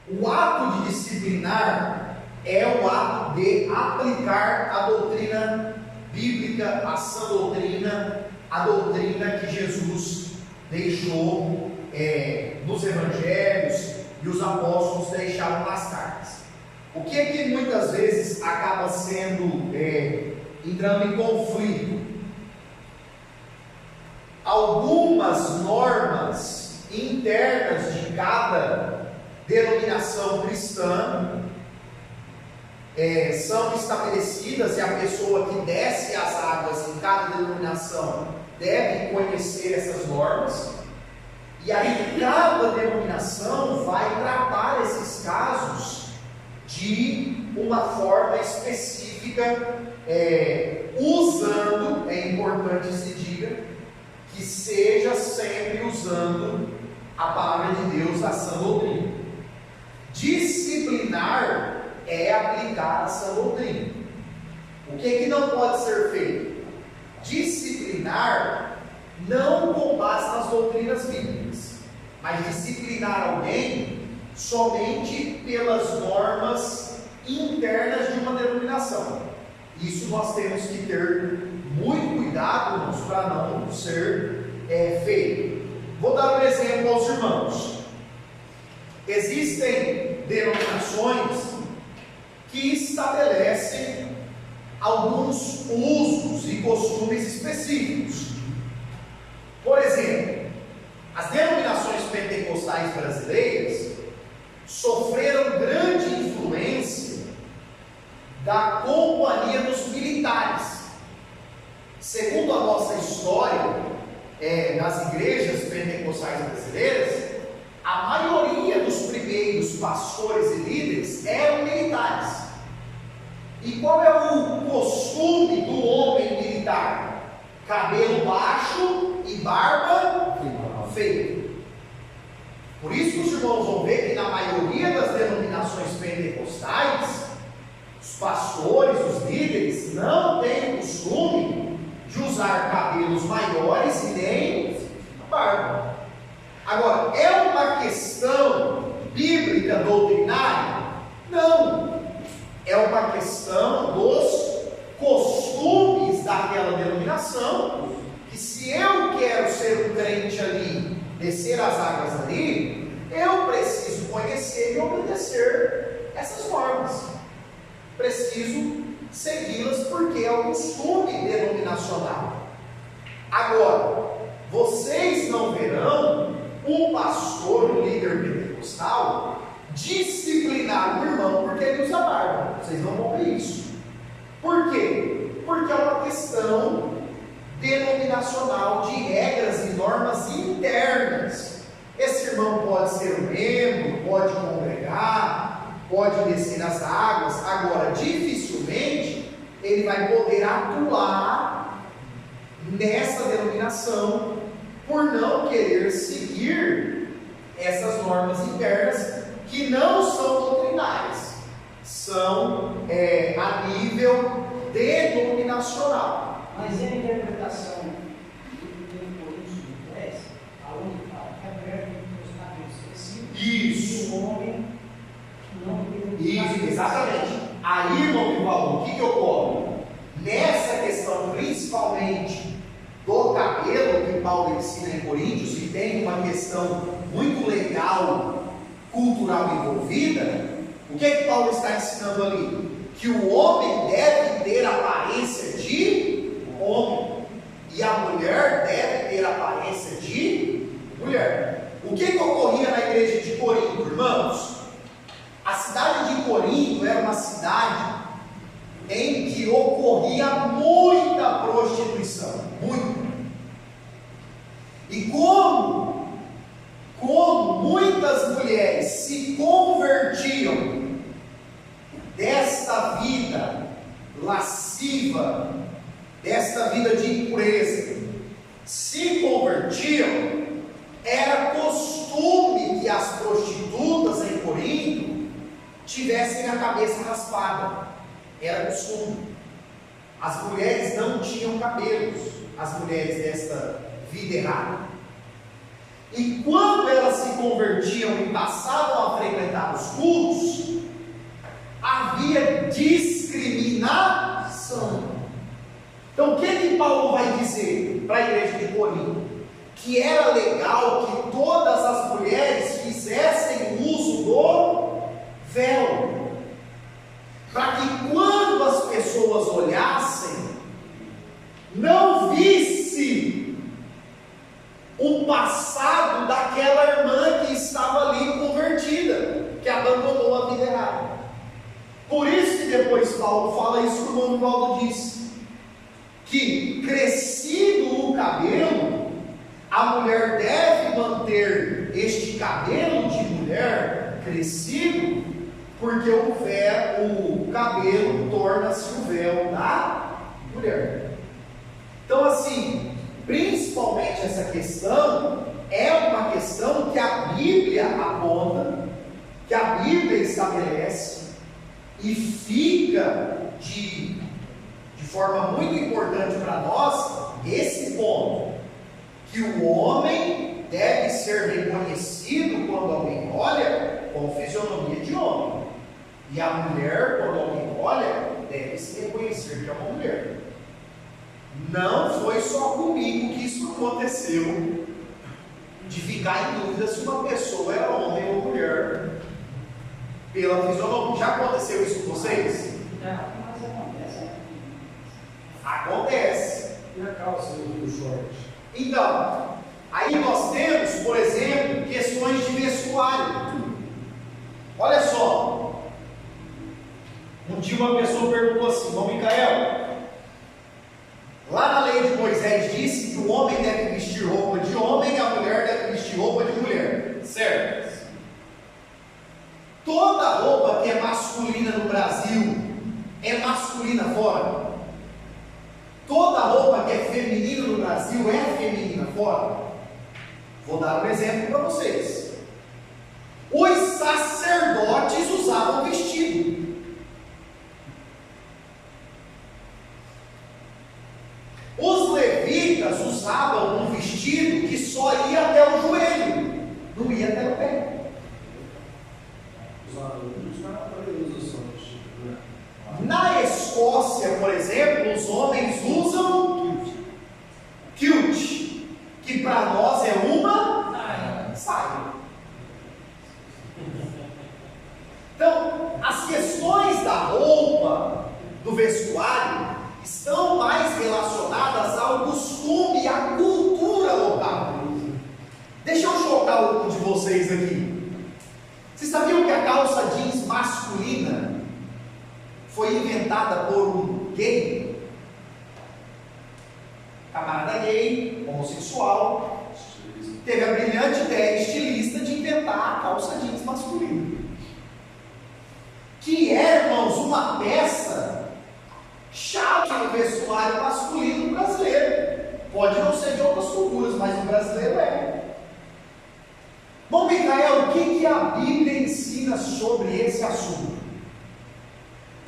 O ato de disciplinar é o ato de aplicar a doutrina bíblica, a sã doutrina, a doutrina que Jesus deixou nos evangelhos e os apóstolos deixaram nas cartas. O que é que muitas vezes acaba sendo, entrando em conflito? Algumas normas internas de cada denominação cristã são estabelecidas, e a pessoa que desce as águas em cada denominação deve conhecer essas normas, e aí cada denominação vai tratar esses casos de uma forma específica, usando, é importante se diga, que seja sempre usando a palavra de Deus, a sã doutrina. Disciplinar é aplicar a sã doutrina. O que é que não pode ser feito? Disciplinar não com base nas doutrinas bíblicas, mas disciplinar alguém somente pelas normas internas de uma denominação. Isso nós temos que ter muito cuidado, irmãos, para não ser feito. Vou dar um exemplo aos irmãos. Existem denominações que estabelecem alguns usos e costumes específicos. Por exemplo, as denominações pentecostais brasileiras sofreram grande influência da companhia dos militares. Segundo a nossa história, nas igrejas pentecostais brasileiras, a maioria dos primeiros pastores e líderes eram militares. E qual é o costume do homem militar? Cabelo baixo e barba feita. Por isso que os irmãos vão ver que na maioria das denominações pentecostais, os pastores, os líderes, não têm o costume de usar cabelos maiores e nem barba. Agora, é uma questão bíblica doutrinária? Não. É uma questão dos costumes daquela denominação, que se eu quero ser um crente ali, descer as águas ali, eu preciso conhecer e obedecer essas normas. Preciso segui-las porque é o costume denominacional. Agora, vocês não verão um pastor, um líder pentecostal, disciplinar o irmão porque ele usa barba. Vocês não vão ver isso. Por quê? Porque é uma questão denominacional de regras e normas internas. Esse irmão pode ser um membro, pode congregar, pode descer as águas. Agora, dificilmente ele vai poder atuar nessa denominação por não querer seguir essas normas internas que não são doutrinárias, são a nível denominacional. Mas é a interpretação do Coríntios 10, aonde fala que a mulher tem que gostar de específico. Isso. E o homem não tem que gostar. Isso, exatamente. Aí, irmão Vivaldo, o que ocorre? Nessa questão, principalmente do cabelo, que Paulo ensina em Coríntios, e tem uma questão muito legal, cultural envolvida, o que é que Paulo está ensinando ali? Que o homem deve ter aparência de homem, e a mulher deve ter aparência de mulher. O que ocorria na igreja de Corinto, irmãos? A cidade de Corinto era uma cidade em que ocorria muita prostituição, muita. E como muitas mulheres se convertiam desta vida lasciva, desta vida de impureza, se convertiam, era costume que as prostitutas em Corinto tivessem a cabeça raspada. Era costume. As mulheres não tinham cabelos, as mulheres desta vida errada. E quando elas se convertiam e passavam a frequentar os cultos, que era legal que todas as mulheres fizessem uso do véu, para que quando as pessoas olhassem, não visse o passado daquela irmã que estava ali convertida, que abandonou a vida errada. Por isso que depois Paulo fala isso, como o Paulo disse, que crescido o cabelo, a mulher deve manter este cabelo de mulher crescido, porque o cabelo torna-se o véu da mulher. Então, assim, principalmente essa questão é uma questão que a Bíblia aponta, que a Bíblia estabelece, e fica de forma muito importante para nós esse ponto, que o homem deve ser reconhecido quando alguém olha com fisionomia de homem, e a mulher, quando alguém olha, deve se reconhecer que é uma mulher. Não foi só comigo que isso aconteceu, de ficar em dúvida se uma pessoa era homem ou mulher pela fisionomia. Já aconteceu isso com vocês? Não, mas acontece. Acontece. E a calça do short? Então, aí nós temos, por exemplo, questões de vestuário. Olha só, um dia uma pessoa perguntou assim: irmão Micael, lá na lei de Moisés disse que o homem deve vestir roupa de homem e a mulher deve vestir roupa de mulher, certo? Toda roupa que é masculina no Brasil é masculina fora? Toda roupa que é feminina no Brasil é feminina fora? Vou dar um exemplo para vocês. Os sacerdotes usavam vestido. Os levitas usavam um vestido que só ia até o joelho, não ia até o pé. Na Escócia, por exemplo, os homens usam kilt, que para nós é uma saia. Então, as questões da roupa, do vestuário, estão mais relacionadas ao costume e à cultura local. Deixa eu chocar algum de vocês aqui. Vocês sabiam que a calça jeans masculina foi inventada por um gay? Camarada gay, homossexual, teve a brilhante ideia estilista de inventar a calça jeans masculina, que é, irmãos, uma peça chave no vestuário masculino brasileiro. Pode não ser de outras culturas, mas no brasileiro é. Bom, Micael, o que a Bíblia ensina sobre esse assunto?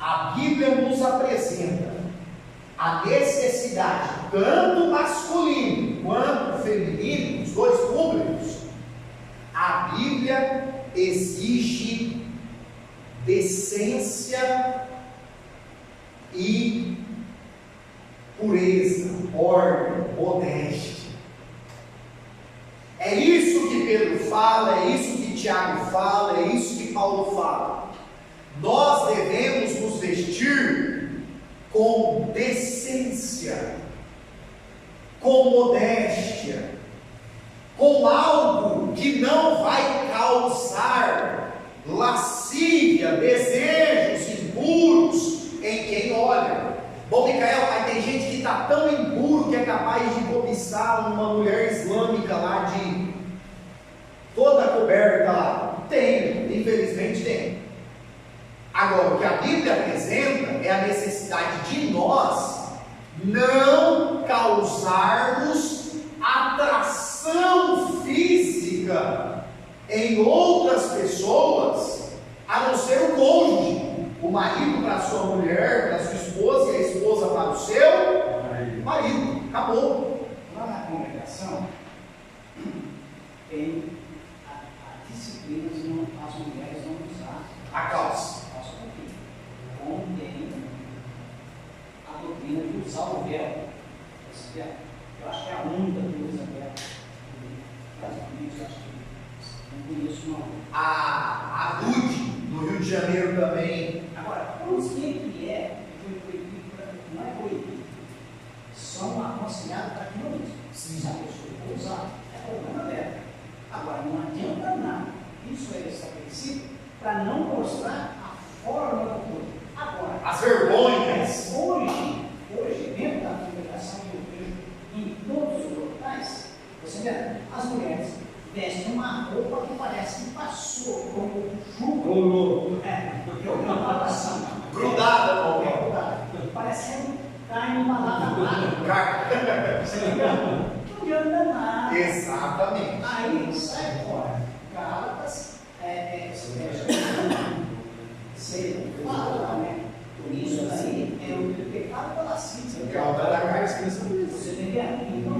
A Bíblia nos apresenta a necessidade, tanto masculino quanto feminino, os dois públicos. A Bíblia exige decência e pureza, ordem, modéstia. É isso que Pedro fala, é isso que Tiago fala, é isso que Paulo fala. Nós devemos nos vestir com decência, com modéstia, com algo que não vai causar lascívia, desejos impuros em quem olha. Bom, Micael, mas tem gente que está tão impuro que é capaz de cobiçar uma mulher islâmica lá de toda coberta lá. Tem, infelizmente tem. Agora, o que a Bíblia apresenta é a necessidade de nós não causarmos atração física em outras pessoas, a não ser o cônjuge. O marido para a sua mulher, para a sua esposa, e a esposa para o seu marido. Acabou. Lá na congregação tem a disciplina de não, as mulheres não usar A calça. Como tem a doutrina de usar o véu. Eu acho que é a única que usa véu. a DUD, no Rio de Janeiro também. Agora, os que foi proibido, não é proibido, são aconselhados para que não use. Sim. Se a pessoa for usar, é problema dela. Agora, não adianta nada. Isso é estabelecido para não mostrar a forma do corpo. Agora, As vergonhas. hoje, dentro da congregação que eu vejo em todos os locais, você vê, as mulheres vestem uma roupa que parece que passou como jugo. Porque eu falo assim, Grudada com alguém. parecendo carne malada. Você entendeu? Não adianta nada. Exatamente. Aí sai fora. Gálatas, você fala, né? Por isso aí é o pecado da lascívia. Você entendeu? Então,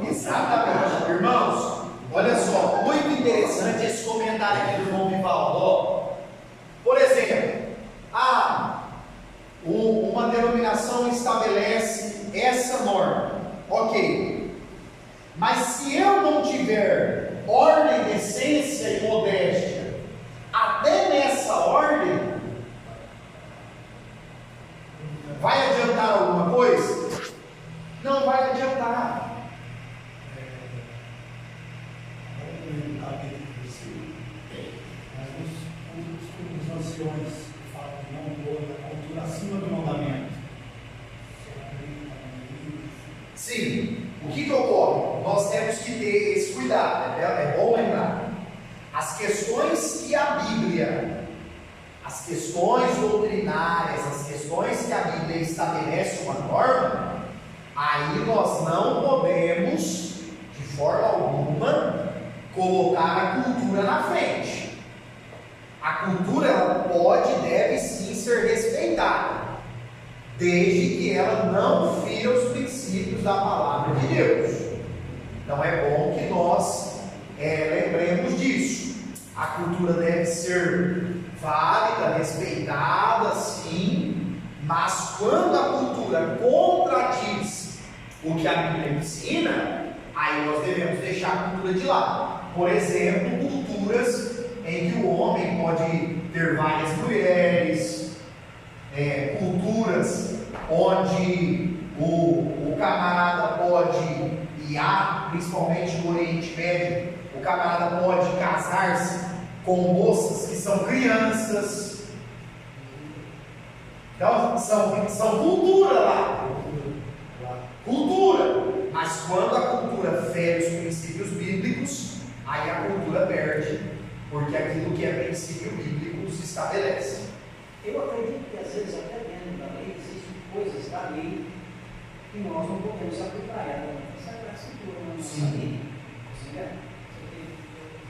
Exatamente. Irmãos, olha só, muito interessante esse comentário aqui do irmão Vivaldo. Por exemplo, uma denominação estabelece essa norma. Ok. Mas se eu não tiver ordem, decência e modéstia, até nessa ordem, vai adiantar alguma coisa? Não vai adiantar. Os anciões falam que não pôr a cultura acima do mandamento. Sim, o que ocorre? Nós temos que ter esse cuidado, é bom lembrar. As questões que a Bíblia, as questões doutrinárias, as questões que a Bíblia estabelece uma norma, aí nós não podemos, de forma alguma, colocar a cultura na frente. A cultura, ela pode e deve sim ser respeitada, desde que ela não fira os princípios da palavra de Deus. Então é bom que nós lembremos disso. A cultura deve ser válida, respeitada, sim, mas quando a cultura contradiz o que a Bíblia ensina, aí nós devemos deixar a cultura de lado. Por exemplo, culturas em que o homem pode ter várias mulheres, culturas onde o camarada pode, e há, principalmente no Oriente Médio, o camarada pode casar-se com moças que são crianças. Então, são cultura lá. Cultura. Mas quando a cultura fere os princípios bíblicos, aí a cultura perde, porque aquilo que é princípio bíblico se estabelece. eu acredito que às vezes até dentro da lei existem coisas da lei que nós não podemos aplicar ela. Sagrada Escritura na nossa lei.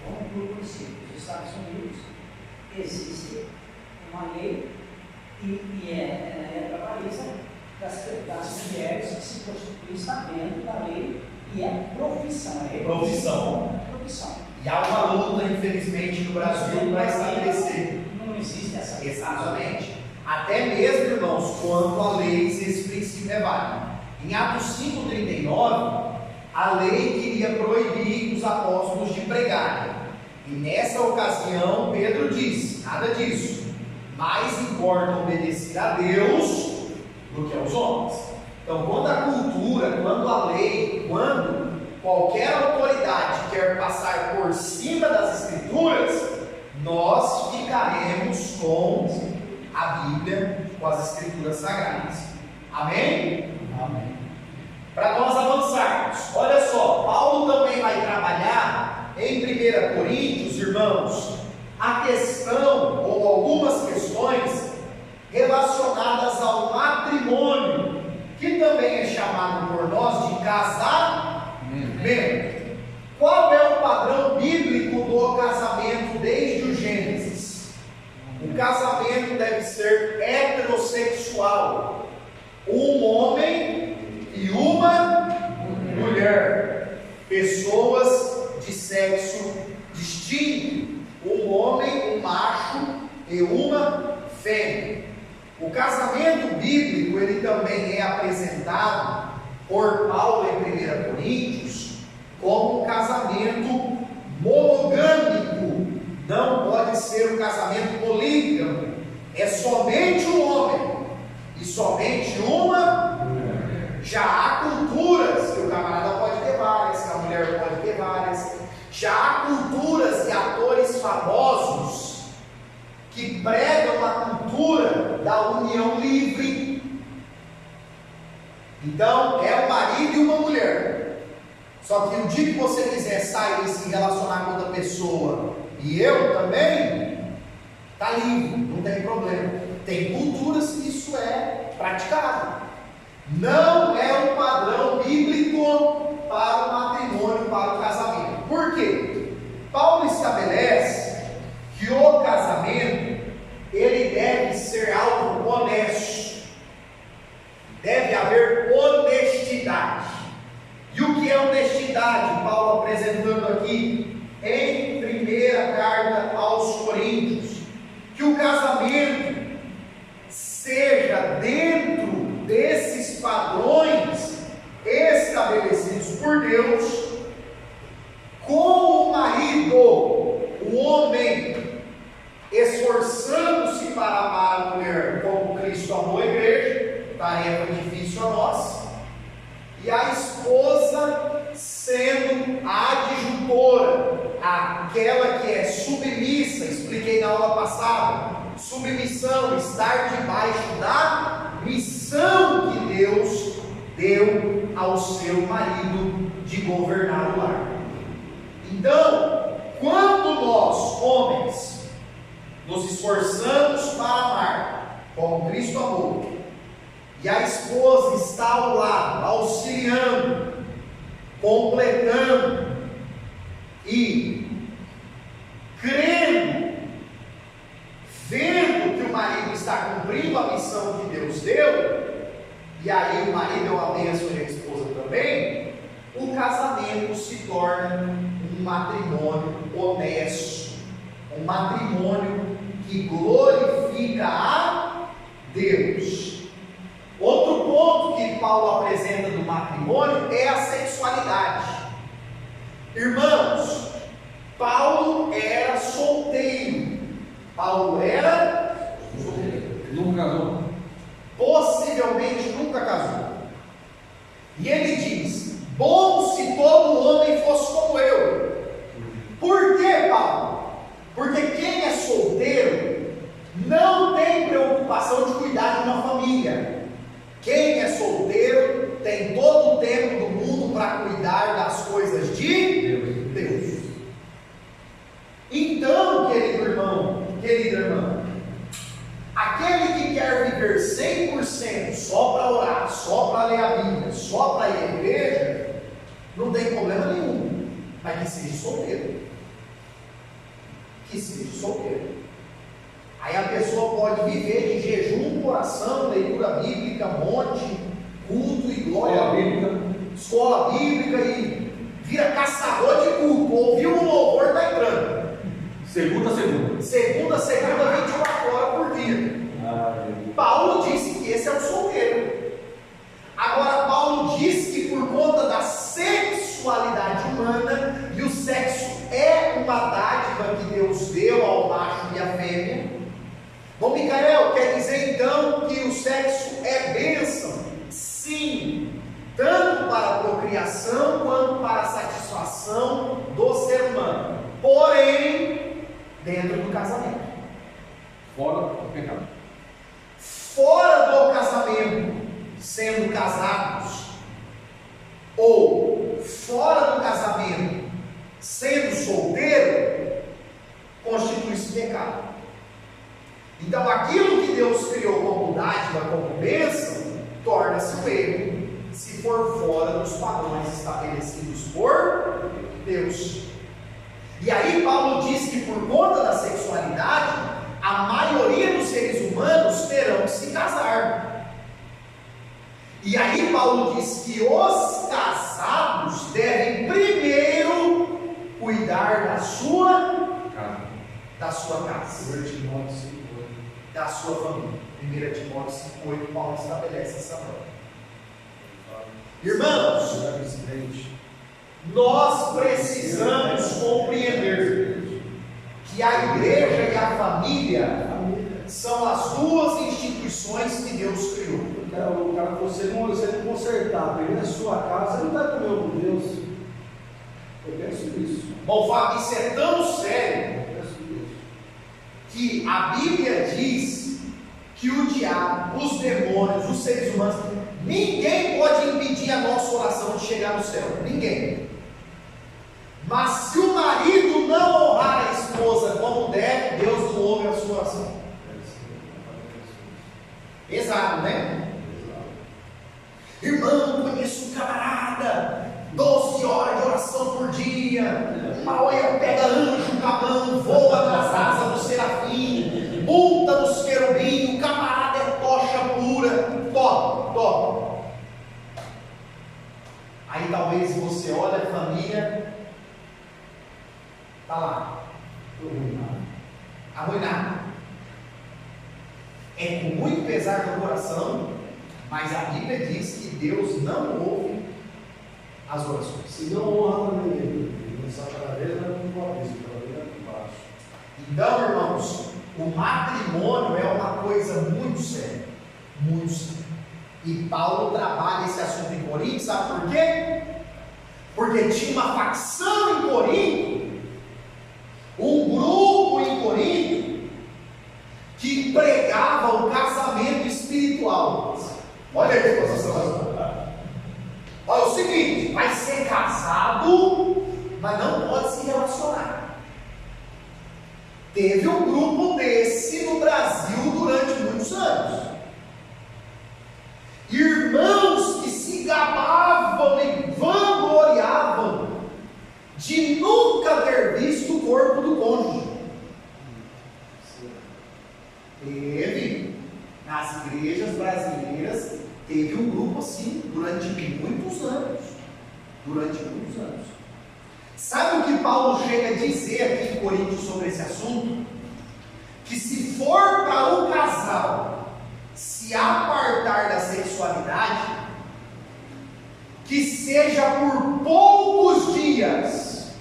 Vamos por princípio. Nos Estados Unidos existe uma lei e é trabalhista das mulheres que se prostituem, está dentro da lei e é profissão. Profissão. E há uma luta, infelizmente, no Brasil para estabelecer. Não existe essa. Exatamente. Até mesmo, irmãos, quanto a leis, esse princípio é válido. Em Atos 5,39, a lei queria proibir os apóstolos de pregarem. E nessa ocasião, Pedro disse: nada disso. Mais importa obedecer a Deus do que aos homens. Então, quando a cultura, quando a lei, quando qualquer autoridade quer passar por cima das Escrituras, nós ficaremos com a Bíblia, com as Escrituras Sagradas. Amém? Amém. Para nós avançarmos, olha só, Paulo também vai trabalhar em 1 Coríntios, irmãos, a questão ou algumas questões relacionadas ao matrimônio, que também é chamado por nós de casamento. Qual é o padrão bíblico do casamento desde o Gênesis? O casamento deve ser heterossexual, um homem e uma mulher, pessoas de sexo distinto, um homem, um macho e uma fêmea. O casamento bíblico, ele também é apresentado por Paulo em 1 Coríntios como um casamento monogâmico. casamento polígamo é somente um homem e somente uma mulher. Já há culturas que o camarada pode ter várias, que a mulher pode ter várias. Já há culturas de atores famosos que pregam a cultura da união livre. Então, é um marido e uma mulher. Só que o dia que você quiser sair e se relacionar com outra pessoa, e eu também, está livre, não tem problema. Tem culturas que isso é praticado. Não é um padrão bíblico para o matrimônio, para o casamento. Por quê? Paulo estabelece que o casamento, ele deve ser algo honesto. Deve haver honestidade. E o que é honestidade? Paulo apresentando aqui em primeira carta aos Coríntios, que o casamento seja dentro desses padrões estabelecidos por Deus, com o marido, o homem, esforçando-se para amar a mulher como Cristo amou a igreja, tarefa difícil a nós, e a esposa sendo a adjutora, aquela que é submissa. Expliquei na aula passada, submissão, estar debaixo da missão que Deus deu ao seu marido de governar o lar. Então, quando nós, homens, nos esforçamos para amar como Cristo amou, e a esposa está ao lado, auxiliando, completando e crendo, vendo que o marido está cumprindo a missão que Deus deu, e aí o marido é uma bênção e a esposa também, o casamento se torna um matrimônio honesto, um matrimônio que glorifica a Deus. Outro ponto que Paulo apresenta do matrimônio é a sexualidade. Irmãos, Paulo era solteiro. Paulo era solteiro. Nunca casou. Possivelmente nunca casou. E ele diz: bom se todo homem fosse como eu. Por quê, Paulo? Porque quem é solteiro não tem preocupação de cuidar de uma família. Quem é solteiro tem todo o tempo do mundo para cuidar das coisas de Deus. Então, querido irmão, querida irmã, aquele que quer viver 100% só para orar, só para ler a Bíblia, só para ir à igreja, não tem problema nenhum, mas que seja solteiro. Que seja solteiro. Aí a pessoa pode viver de jejum, oração, leitura bíblica, monte, culto e glória, escola bíblica, e vira caçador de culto. Ouviu um louvor, está entrando. Segunda, 24 horas por dia. Paulo disse que esse é o solteiro. Agora, Paulo diz que por conta da sexualidade humana, e o sexo é uma dádiva que Deus deu ao macho e à fêmea. Bom, Micael, quer dizer então que o sexo é bênção? Sim, tanto para a procriação quanto para a satisfação do ser humano, porém, dentro do casamento. Fora do pecado. Fora do casamento, sendo casados, ou fora do casamento, sendo solteiro, constitui-se pecado. Então, aquilo que Deus criou como dádiva, como bênção, torna-se um erro, se for fora dos padrões estabelecidos por Deus. E aí Paulo diz que por conta da sexualidade, a maioria dos seres humanos terão que se casar. E aí Paulo diz que os casados devem primeiro cuidar da sua casa, da sua família. 1 Timóteo 5,8, Paulo estabelece essa norma. Irmãos, nós precisamos compreender que a igreja e a família são as duas instituições que Deus criou. O cara, você não consertar, primeiro a sua casa, você não vai comer com Deus. Eu penso nisso. Bom, Fábio, isso é tão sério Eu penso nisso. que a Bíblia diz que o diabo, os demônios, os seres humanos, ninguém pode impedir a nossa oração de chegar no céu. Ninguém. Mas se o marido não honrar a esposa como deve, Deus não ouve a sua oração. Pesado, né? Irmão, conheço um camarada, 12 horas de oração por dia, uma olha pega anjo com a mão, voa nas asas do serafim, monta nos querubins, o camarada é tocha pura, top. Aí talvez você olha a família, está lá, arruinado. É com muito pesar no coração, mas a Bíblia diz que Deus não ouve as orações. Se não honra também, essa cada vez vai para o abismo, cada vez vai para baixo. Então, irmãos, o matrimônio é uma coisa muito séria, muito séria. E Paulo trabalha esse assunto em Corinto, sabe por quê? Porque tinha uma facção em Corinto, um grupo em Corinto, que pregava o casamento espiritual. Olha aí a situação. Olha o seguinte: vai ser casado, mas não pode se relacionar. Teve um grupo desse no Brasil durante muitos anos. Irmãos que se gabavam e vangloriavam de nunca ter visto o corpo do cônjuge. Teve, nas igrejas brasileiras, teve um grupo assim durante muitos anos. Sabe o que Paulo chega a dizer aqui em Coríntios sobre esse assunto? Que se for para o casal se apartar da sexualidade, que seja por poucos dias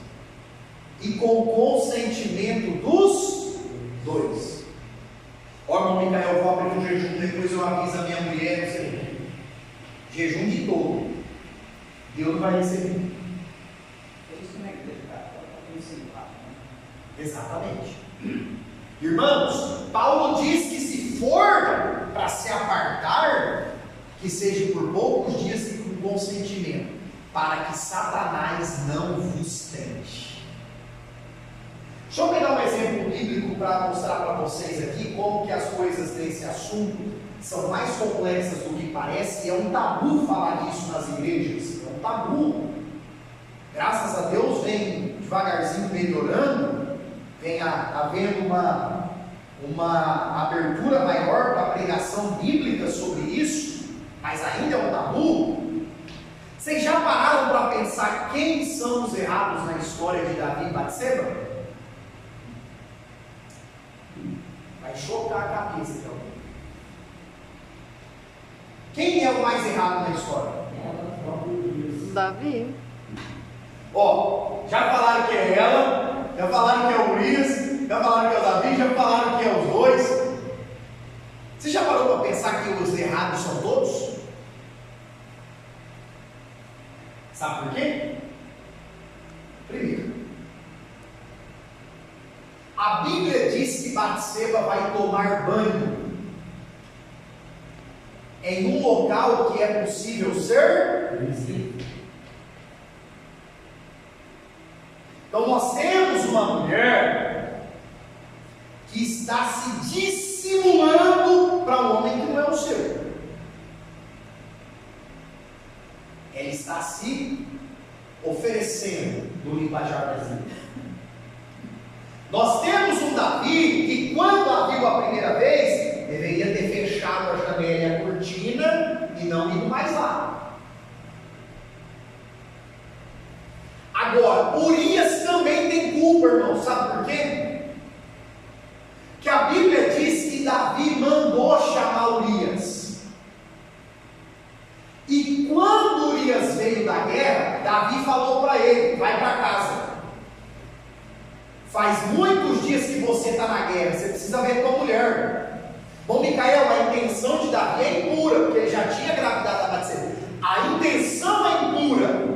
e com consentimento dos dois. Ó, irmão Micael, eu vou abrir um jejum, depois eu aviso a minha mulher, não sei. Jejum de todo. Deus não vai receber. Exatamente. Irmãos, Paulo diz que se for para se apartar, que seja por poucos dias e com consentimento, para que Satanás não vos tente. Deixa eu pegar um exemplo bíblico para mostrar para vocês aqui como que as coisas desse assunto são mais complexas do que parece, e é um tabu falar disso nas igrejas, é um tabu. Graças a Deus vem devagarzinho melhorando, vem havendo uma abertura maior para a pregação bíblica sobre isso, mas ainda é um tabu. Vocês já pararam para pensar quem são os errados na história de Davi e Batseba? Vai chocar a cabeça então. Quem é o mais errado na história? Davi. Ó, já falaram que é ela, já falaram que é o Urias, já falaram que é o Davi, já falaram que é os dois. Você já parou para pensar que os errados são todos? Sabe por quê? Primeiro, a Bíblia diz que Batseba vai tomar banho em um local que é possível ser visível. Então nós temos uma mulher que está se dissimulando para um homem que não é o seu. Ela está se oferecendo no linguajar brasileiro. Nós temos um Davi que, quando a viu a primeira vez, deveria ter fechado a janela e a cortina e não ido mais lá. Agora, Urias também tem culpa, irmão. Sabe por quê? Que a Bíblia diz que Davi mandou chamar Urias. E quando Urias veio da guerra, Davi falou para ele: vai para casa. Faz muitos dias que você está na guerra, você precisa ver tua mulher. Bom, Micael, a intenção de Davi é impura, porque ele já tinha gravidade da Batseba. A intenção é impura,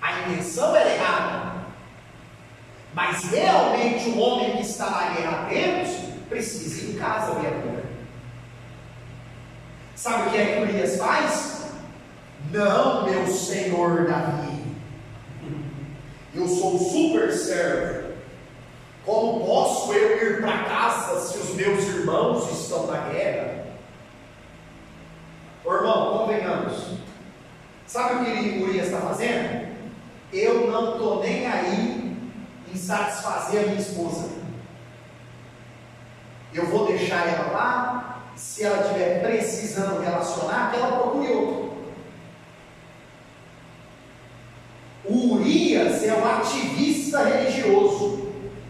a intenção é errada. Mas realmente o homem que está na guerra há tempos precisa ir em casa ver a mulher. Sabe o que é que Urias faz? Não, meu senhor Davi, eu sou super servo. Como posso eu ir para casa se os meus irmãos estão na guerra? Ô irmão, convenhamos. Sabe o que Urias está fazendo? Eu não estou nem aí em satisfazer a minha esposa. Eu vou deixar ela lá. Se ela estiver precisando relacionar, que ela procure outro. O Urias é um ativista religioso.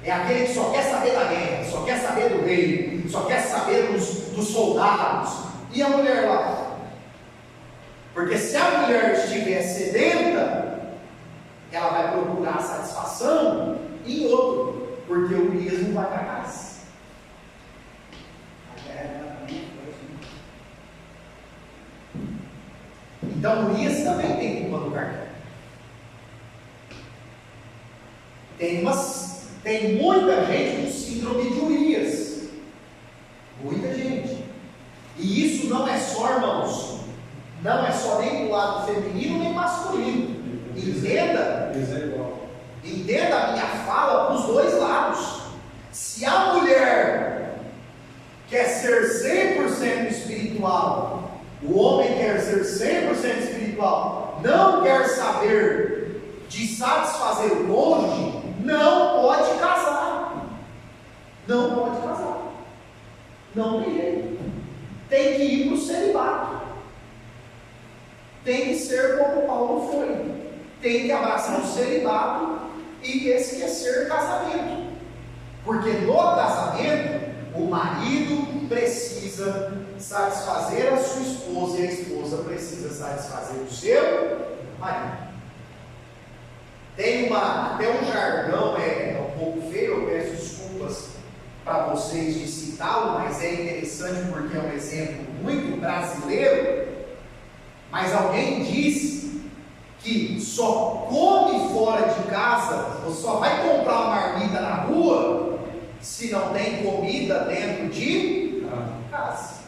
É aquele que só quer saber da guerra, só quer saber do rei, só quer saber dos soldados. E a mulher lá? Porque se a mulher estiver sedenta, ela vai procurar satisfação em outro, porque o Urias não vai para casa. Então o Urias também tem culpa do cartão. Tem muita gente com síndrome de Urias. Muita gente. E isso não é só, irmãos, não é só nem do lado feminino nem masculino. Entenda a minha fala para os dois lados. Se a mulher quer ser 100% espiritual, o homem quer ser 100% espiritual, não quer saber de satisfazer o cônjuge, não pode casar. Não pode casar. Não tem jeito. Tem que ir para o celibato. Tem que ser como Paulo foi. Tem que abraçar o celibato e esquecer casamento. Porque no casamento, o marido precisa satisfazer a sua esposa e a esposa precisa satisfazer o seu marido. Tem até um jargão, é um pouco feio, eu peço desculpas para vocês de citá-lo, mas é interessante porque é um exemplo muito brasileiro. Mas alguém diz que só come fora de casa, ou só vai comprar uma marmita na rua, se não tem comida dentro de casa.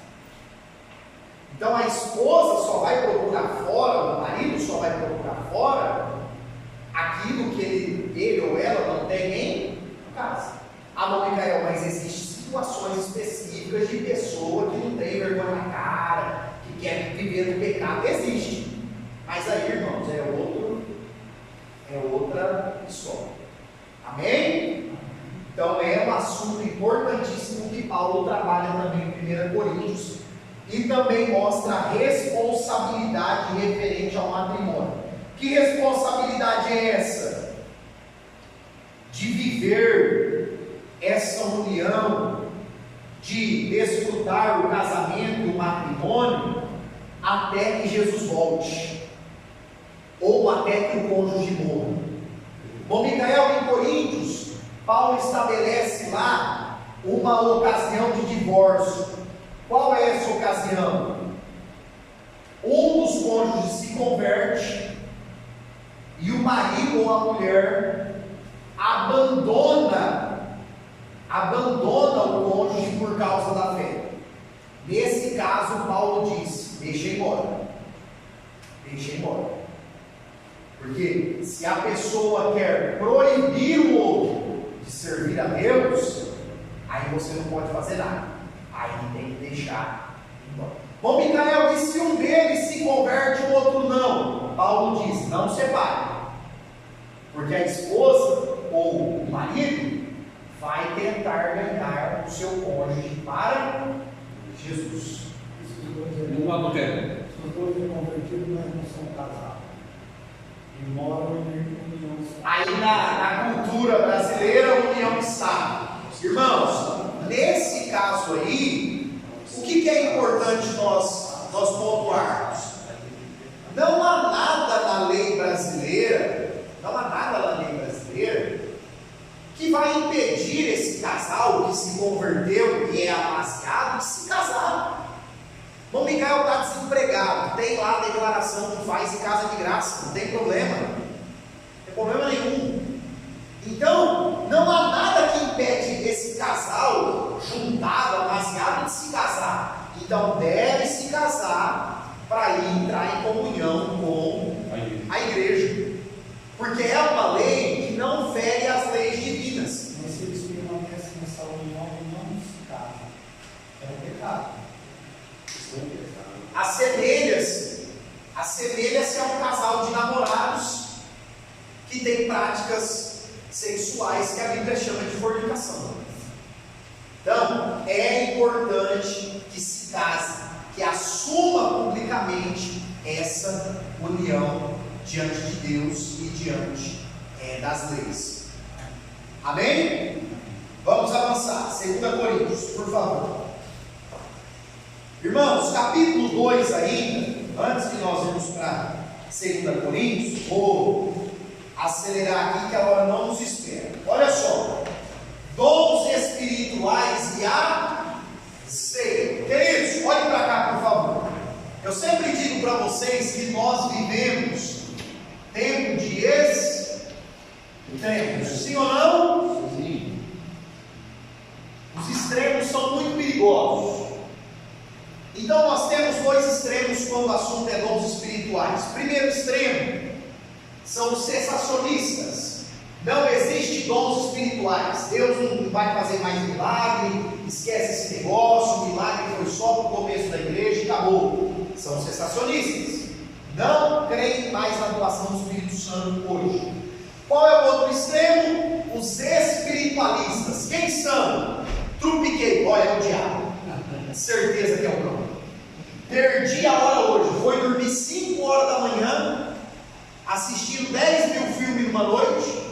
Então a esposa só vai procurar fora, o marido só vai procurar fora aquilo que ele ou ela não tem em casa. Ah, não, Micael, mas existem situações específicas de pessoa que não tem vergonha na cara, que quer viver no pecado. Existe. Mas aí, irmãos, é outra história. Amém? Então é um assunto importantíssimo que Paulo trabalha também em 1 Coríntios e também mostra a responsabilidade referente ao matrimônio. Que responsabilidade é essa? De viver essa união, de desfrutar o casamento, o matrimônio, até que Jesus volte, ou até que o cônjuge morra. Bom, Micael, em Coríntios, Paulo estabelece lá uma ocasião de divórcio. Qual é essa ocasião? Um dos cônjuges se converte e o marido ou a mulher abandona o cônjuge por causa da fé. Nesse caso, Paulo diz: deixa embora. Porque se a pessoa quer proibir o outro de servir a Deus, aí você não pode fazer nada. Aí tem que deixar embora. Bom, Micael, e se um deles se converte e o outro não? Paulo diz: não separe. Porque a esposa ou o marido vai tentar ganhar o seu cônjuge para Jesus. Não adultério. Os dois são convertidos, mas não são casados. E moram em união estável. Aí na cultura brasileira, a união estável. Irmãos, nesse caso aí, o que é importante nós pontuarmos? Não há nada na lei brasileira, que vai impedir esse casal que se converteu e é amaciado de se casar. Irmão Micael está desempregado, tem lá a declaração que faz em casa de graça, não tem problema, não tem problema nenhum. Então, não há nada que impede esse casal juntado, amaciado de se casar. Então, deve se casar para ir entrar em comunhão com a igreja. Porque é uma lei que não fere as leis divinas. Mas se eles permanecem nessa união e não se casam, é um pecado. Isso é um pecado. Assemelha-se a um casal de namorados que tem práticas sexuais que a Bíblia chama de fornicação. Então, é importante que se case, que assuma publicamente essa união diante de Deus e diante das leis. Amém? Vamos avançar. 2 Coríntios, por favor. Irmãos, capítulo 2 ainda, antes que nós vamos para 2 Coríntios, vou acelerar aqui que a hora não nos espera. Olha só, dons espirituais e a ceia. Queridos, olhem para cá, por favor. Eu sempre digo para vocês que nós vivemos tempo de extremos, sim ou não? Sim. Os extremos são muito perigosos. Então nós temos dois extremos quando o assunto é dons espirituais. Primeiro extremo são os cessacionistas. Não existe dons espirituais. Deus não vai fazer mais milagre. Esquece esse negócio. O milagre foi só para o começo da igreja e acabou. São cessacionistas. Não creem mais na atuação do Espírito Santo hoje. Qual é o outro extremo? Os espiritualistas. Quem são? Trupiquei. Olha, é o diabo. Certeza que é o próprio. Perdi a hora hoje. Foi dormir 5 horas da manhã, assistindo 10 mil filmes numa noite,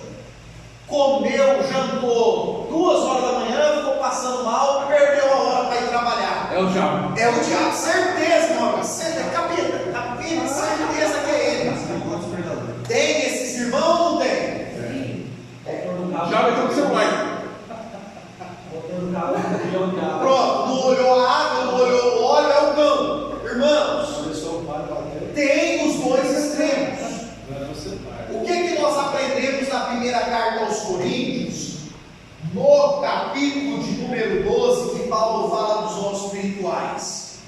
comeu, jantou 2 horas da manhã, ficou passando mal, perdeu a hora para ir trabalhar. É o diabo. É o diabo, certeza, meu amigo. É capeta, certeza que é ele. Tem esses irmãos ou não tem? O diabo é o seu pai. Pronto, não olhou a água, não olhou o óleo, é o cão. Irmãos, tem os dois extremos. O que nós aprendemos na primeira carta aos Coríntios, no capítulo de número 12, que Paulo fala dos dons espirituais?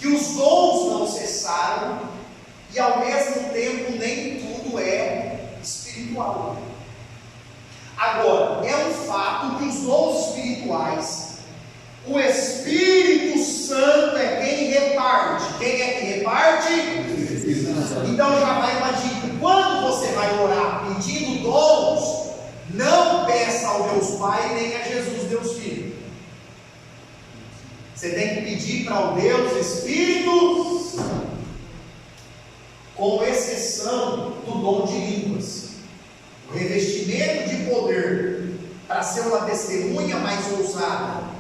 Que os dons não cessaram e ao mesmo tempo nem tudo é espiritual. Agora, é um fato que os dons espirituais, o Espírito Santo é quem reparte. Quem é que reparte? Então já vai uma dica. Quando você vai orar pedindo dons, não peça ao Deus Pai nem a Jesus Deus Filho. Você tem que pedir para o Deus Espírito Santo, com exceção do dom de línguas. O revestimento de poder para ser uma testemunha mais ousada.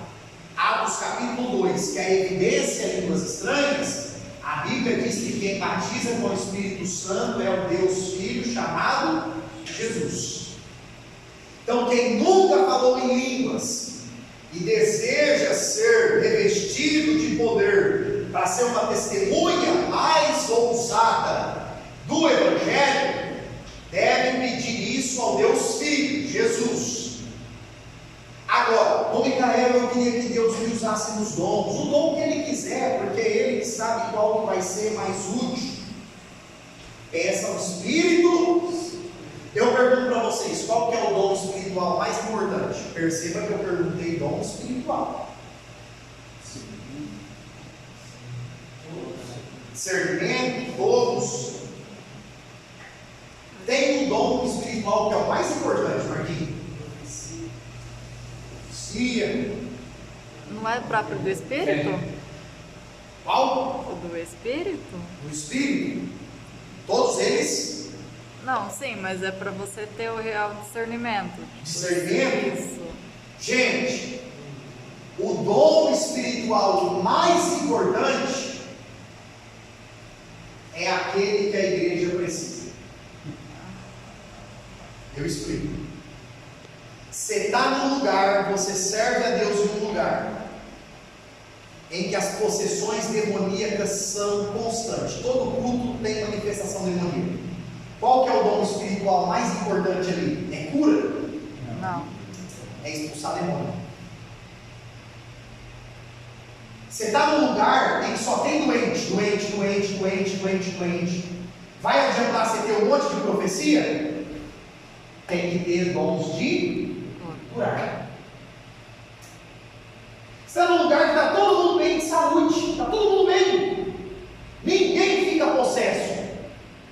Atos capítulo 2, que é a evidência em línguas estranhas. A Bíblia diz que quem batiza com o Espírito Santo é o Deus Filho chamado Jesus. Então quem nunca falou em línguas e deseja ser revestido de poder para ser uma testemunha mais ousada do Evangelho, deve pedir isso ao Deus Filho, Jesus. Agora, no Micael, eu queria que Deus me usasse nos dons, o dom que Ele quiser, porque é Ele que sabe qual que vai ser mais útil. Peça ao Espírito. Eu pergunto para vocês, qual que é o dom espiritual mais importante? Perceba que eu perguntei dom espiritual. Discernimento, todos. Tem um dom espiritual que é o mais importante, Marquinhos. Não é próprio do Espírito? Qual? O do Espírito? O Espírito. Todos eles. Não, sim, mas é para você ter o real discernimento. Discernimento? Isso. Gente, o dom espiritual mais importante é aquele que a igreja precisa. Eu explico. Você está num lugar, você serve a Deus em um lugar em que as possessões demoníacas são constantes. Todo culto tem manifestação demoníaca. Qual que é o dom espiritual mais importante ali? É cura? Não. É expulsar demônio. Você está num lugar em que só tem doente. Vai adiantar você ter um monte de profecia? Tem que ter dons de curar. Você está num lugar que está todo mundo bem de saúde, está todo mundo bem, ninguém fica possesso,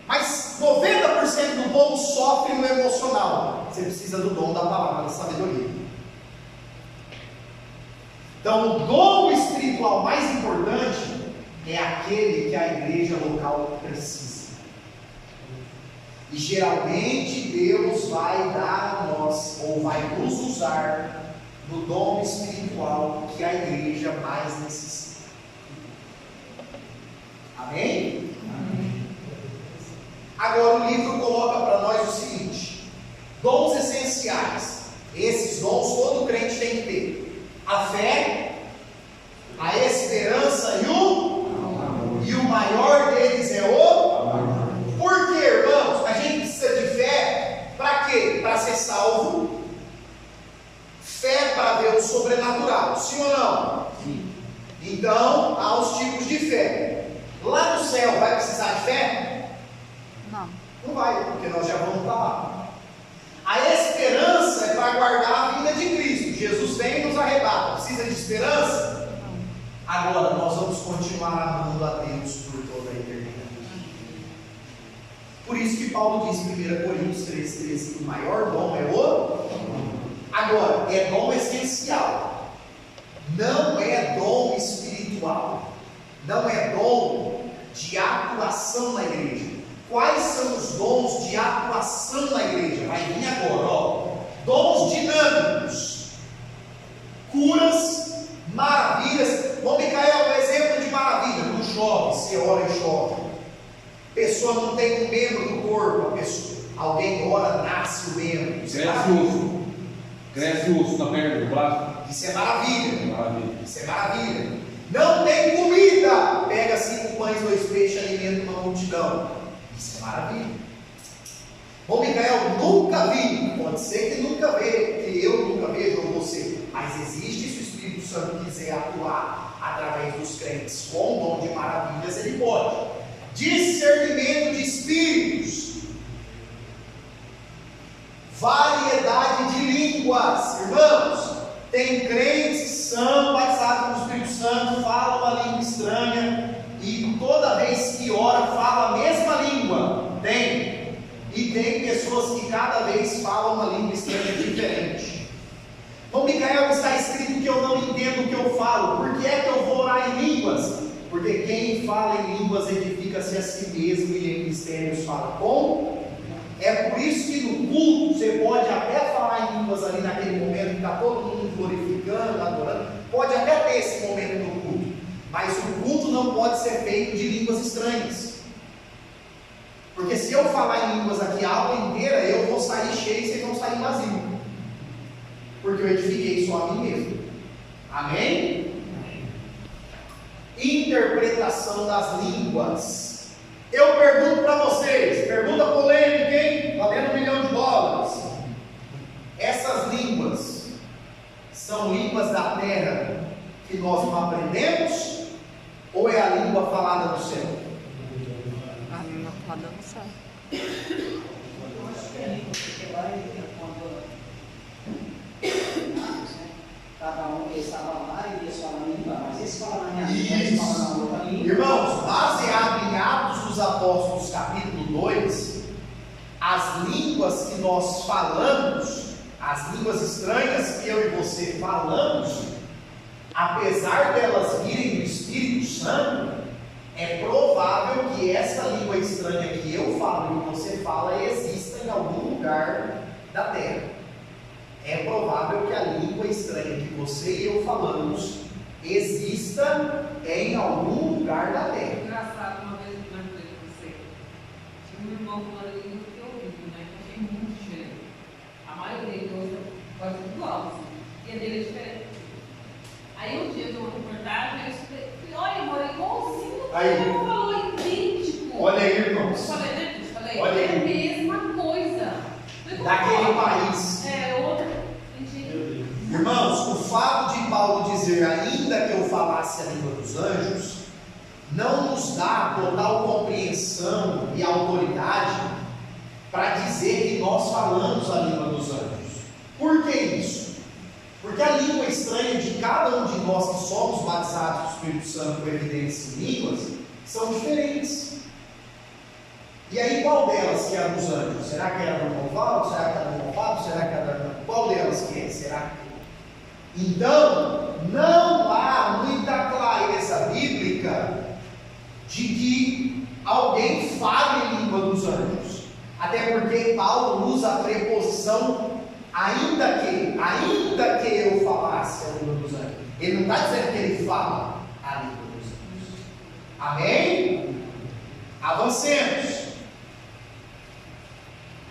mas 90% do povo sofre no emocional. Você precisa do dom da palavra, da sabedoria. Então, o dom espiritual mais importante é aquele que a igreja local precisa. E geralmente Deus vai dar a nós, ou vai nos usar no dom espiritual que a igreja mais necessita. Amém? Amém. Agora o livro coloca para nós o seguinte: dons essenciais. Esses dons todo crente tem que ter: a fé, a esperança e o maior deles é o amor. Por quê, irmãos? A gente precisa de fé para quê? Para ser salvo. Fé para ver o sobrenatural, sim ou não? Sim. Então, há os tipos de fé. Lá no céu vai precisar de fé? Não. Não vai, porque nós já vamos para lá. A esperança é para guardar a vinda de Cristo. Jesus vem e nos arrebata. Precisa de esperança? Não. Agora, nós vamos continuar amando a Deus por toda a eternidade. Por isso que Paulo diz em 1 Coríntios 3,13 que o maior dom é o... Agora, é dom essencial, não é dom espiritual, não é dom de atuação na igreja. Quais são os dons de atuação na igreja? Vai vir agora, ó. Dons dinâmicos, curas, maravilhas. Bom, Micael, um exemplo de maravilha: não chove, você ora e chove. Pessoa não tem um membro do corpo, alguém ora, nasce o membro. Cresce o osso na perna, do braço. Isso é maravilha. Maravilha. Isso é maravilha. Não tem comida. Pega 5 pães, 2 peixes, alimenta uma multidão. Isso é maravilha. Bom, Micael, nunca vi. Pode ser que nunca veja, que eu nunca veja, ou você. Mas existe, se o Espírito Santo quiser atuar através dos crentes com o dom de maravilhas, ele pode. Discernimento de espíritos. Variedade de línguas. Irmãos, tem crentes que são batizados no Espírito Santo, falam uma língua estranha e toda vez que ora fala a mesma língua. Tem. E tem pessoas que cada vez falam uma língua estranha diferente. Bom, Micael, está escrito que eu não entendo o que eu falo. Por que é que eu vou orar em línguas? Porque quem fala em línguas edifica-se a si mesmo e em mistérios fala com. É por isso que no culto você pode até falar em línguas ali naquele momento que está todo mundo glorificando, adorando. Pode até ter esse momento no culto. Mas o culto não pode ser feito de línguas estranhas. Porque se eu falar em línguas aqui a aula inteira, eu vou sair cheio e vocês vão sair vazio. Porque eu edifiquei só a mim mesmo. Amém? Interpretação das línguas. Eu pergunto para vocês, pergunta polêmica, hein? Valendo $1 milhão. Essas línguas são línguas da terra que nós não aprendemos? Ou é a língua falada do céu? A língua falada no céu. Eu acho que é língua, porque lá cada um que estava lá e eles falam língua, mas eles falam na minha língua, eles falam na outra língua. Irmãos, baseado em Atos dos Apóstolos, capítulo 2, as línguas que nós falamos, as línguas estranhas que eu e você falamos, apesar delas virem do Espírito Santo, é provável que essa língua estranha que eu falo e você fala exista em algum lugar da terra. É provável que a língua estranha que você e eu falamos exista em algum lugar da terra. Engraçado, uma vez eu lembrei de você. Tinha um irmão falando língua que eu ouvi, né? Que achei muito cheio. A maioria de hoje, quase porque a dele é diferente. Aí um dia eu vi uma reportagem, eu falei, olha, amor, é igualzinho o que ela falou, idêntico. Olha aí, Eu irmãos. falei, né? Eu falei, Olha é a aí. mesma coisa. Daquele país. É, outra. Entendi. Irmãos, o fato de Paulo dizer, ainda que eu falasse a língua dos anjos, não nos dá total compreensão e autoridade para dizer que nós falamos a língua dos anjos. Por que isso? Porque a língua estranha de cada um de nós que somos batizados do Espírito Santo com evidências em línguas são diferentes. E aí, qual delas que é a dos anjos? Será que é a do malvado? Será que é a do malvado? Será que é a da... Qual delas que é? Será que... Então, não há muita clareza bíblica de que alguém fale a língua dos anjos. Até porque Paulo usa a preposição ainda que eu falasse a língua dos anjos. Ele não está dizendo que ele fala a língua dos anjos. Amém? Avancemos.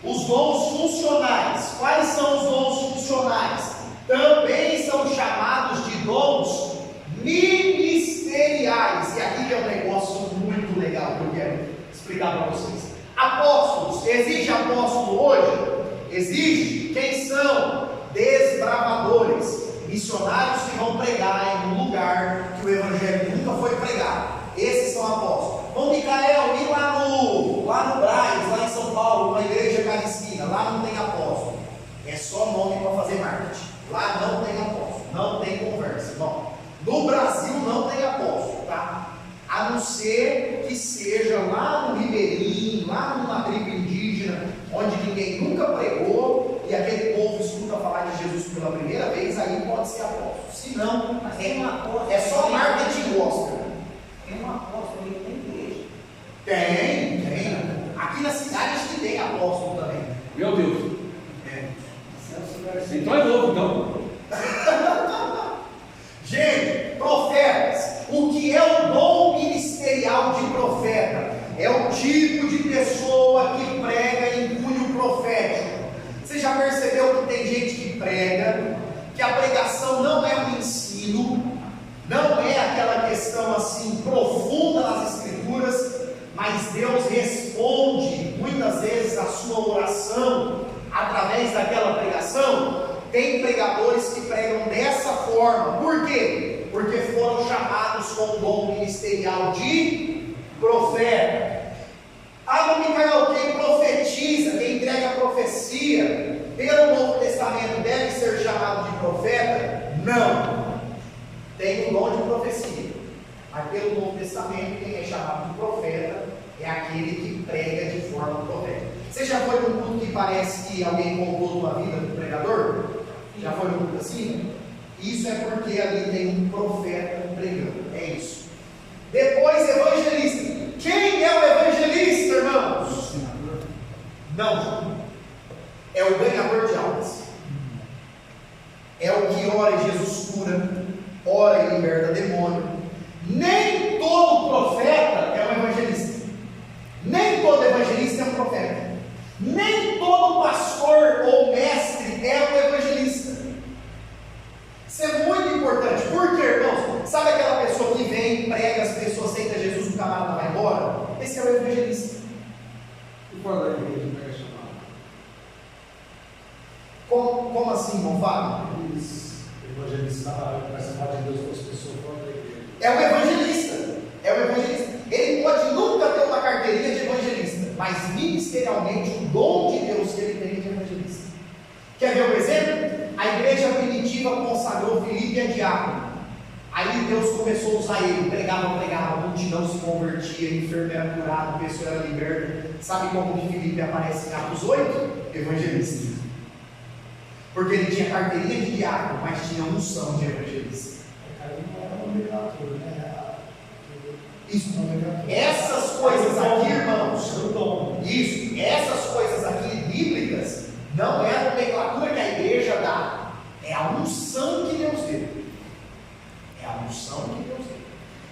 Os dons funcionais. Quais são os dons funcionais? Também são chamados de dons ministeriais. E aqui é um negócio muito legal que eu quero explicar para vocês. Apóstolos. Existe apóstolo hoje? Existe. Quem são? Desbravadores. Missionários que vão pregar em um lugar que o evangelho nunca foi pregado. Esses são apóstolos. Ô Micael, e lá no Braz, lá em São Paulo, na igreja Caristina, lá não tem apóstolo. É só nome para fazer marketing. Lá não tem apóstolo, não tem conversa. Bom, no Brasil não tem apóstolo, tá? A não ser que seja lá no Ribeirinho, lá numa tribo indígena, onde ninguém nunca pregou, e aquele povo escuta falar de Jesus pela primeira vez, aí pode ser apóstolo. Se não, é só marketing gospel. Tem um apóstolo aí, tem igreja. Tem. Aqui na cidade acho que tem apóstolo também. Meu Deus. É. Então é novo, então. Gente, profetas. O que é o dom ministerial de profeta? É o tipo de pessoa que prega em cunho profético. Você já percebeu que tem gente que prega, que a pregação não é um ensino, não é aquela questão assim profunda nas escrituras, mas Deus responde muitas vezes a sua oração através daquela pregação? Tem pregadores que pregam dessa forma. Por quê? Porque foram chamados com o dom ministerial de profeta. Ah, não, Micael, quem profetiza, quem entrega a profecia pelo Novo Testamento deve ser chamado de profeta? Não. Tem o dom de profecia, mas pelo Novo Testamento quem é chamado de profeta é aquele que prega de forma profética. Você já foi num culto que parece que alguém contou a vida do pregador? Já foi num culto assim? Isso é porque ali tem um profeta pregando, é isso. Depois, evangelista. Quem é o evangelista, irmãos? Não, é o ganhador de almas. É o que ora e Jesus cura, ora e liberta demônio. Nem todo profeta é um evangelista. Nem todo evangelista é um profeta. Nem todo pastor ou mestre é um evangelista. Isso é muito importante. Por quê, irmãos? Sabe aquela pessoa que vem, prega, as pessoas aceitam Jesus, o camarada vai embora? Esse é o evangelista. E qual é a igreja que é chamada? Como assim, irmão Fábio? Evangelista, participar de Deus com as pessoas fora da igreja. É o evangelista. É o evangelista. Ele pode nunca ter uma carteirinha de evangelista, mas ministerialmente o dom de Deus que ele tem de evangelista. Quer ver um exemplo? A igreja primitiva consagrou Filipe a diácono. Aí Deus começou a usar ele, pregava, a multidão se convertia, enfermo era curado, pessoa era liberta. Sabe como que Filipe aparece em Atos 8? Evangelista. Porque ele tinha carteirinha de diácono, mas tinha unção de evangelista. Isso. Essas coisas aqui, irmãos, isso, essas coisas aqui bíblicas, não é a nomenclatura que a igreja dá, é a unção que Deus deu. É a unção que Deus deu.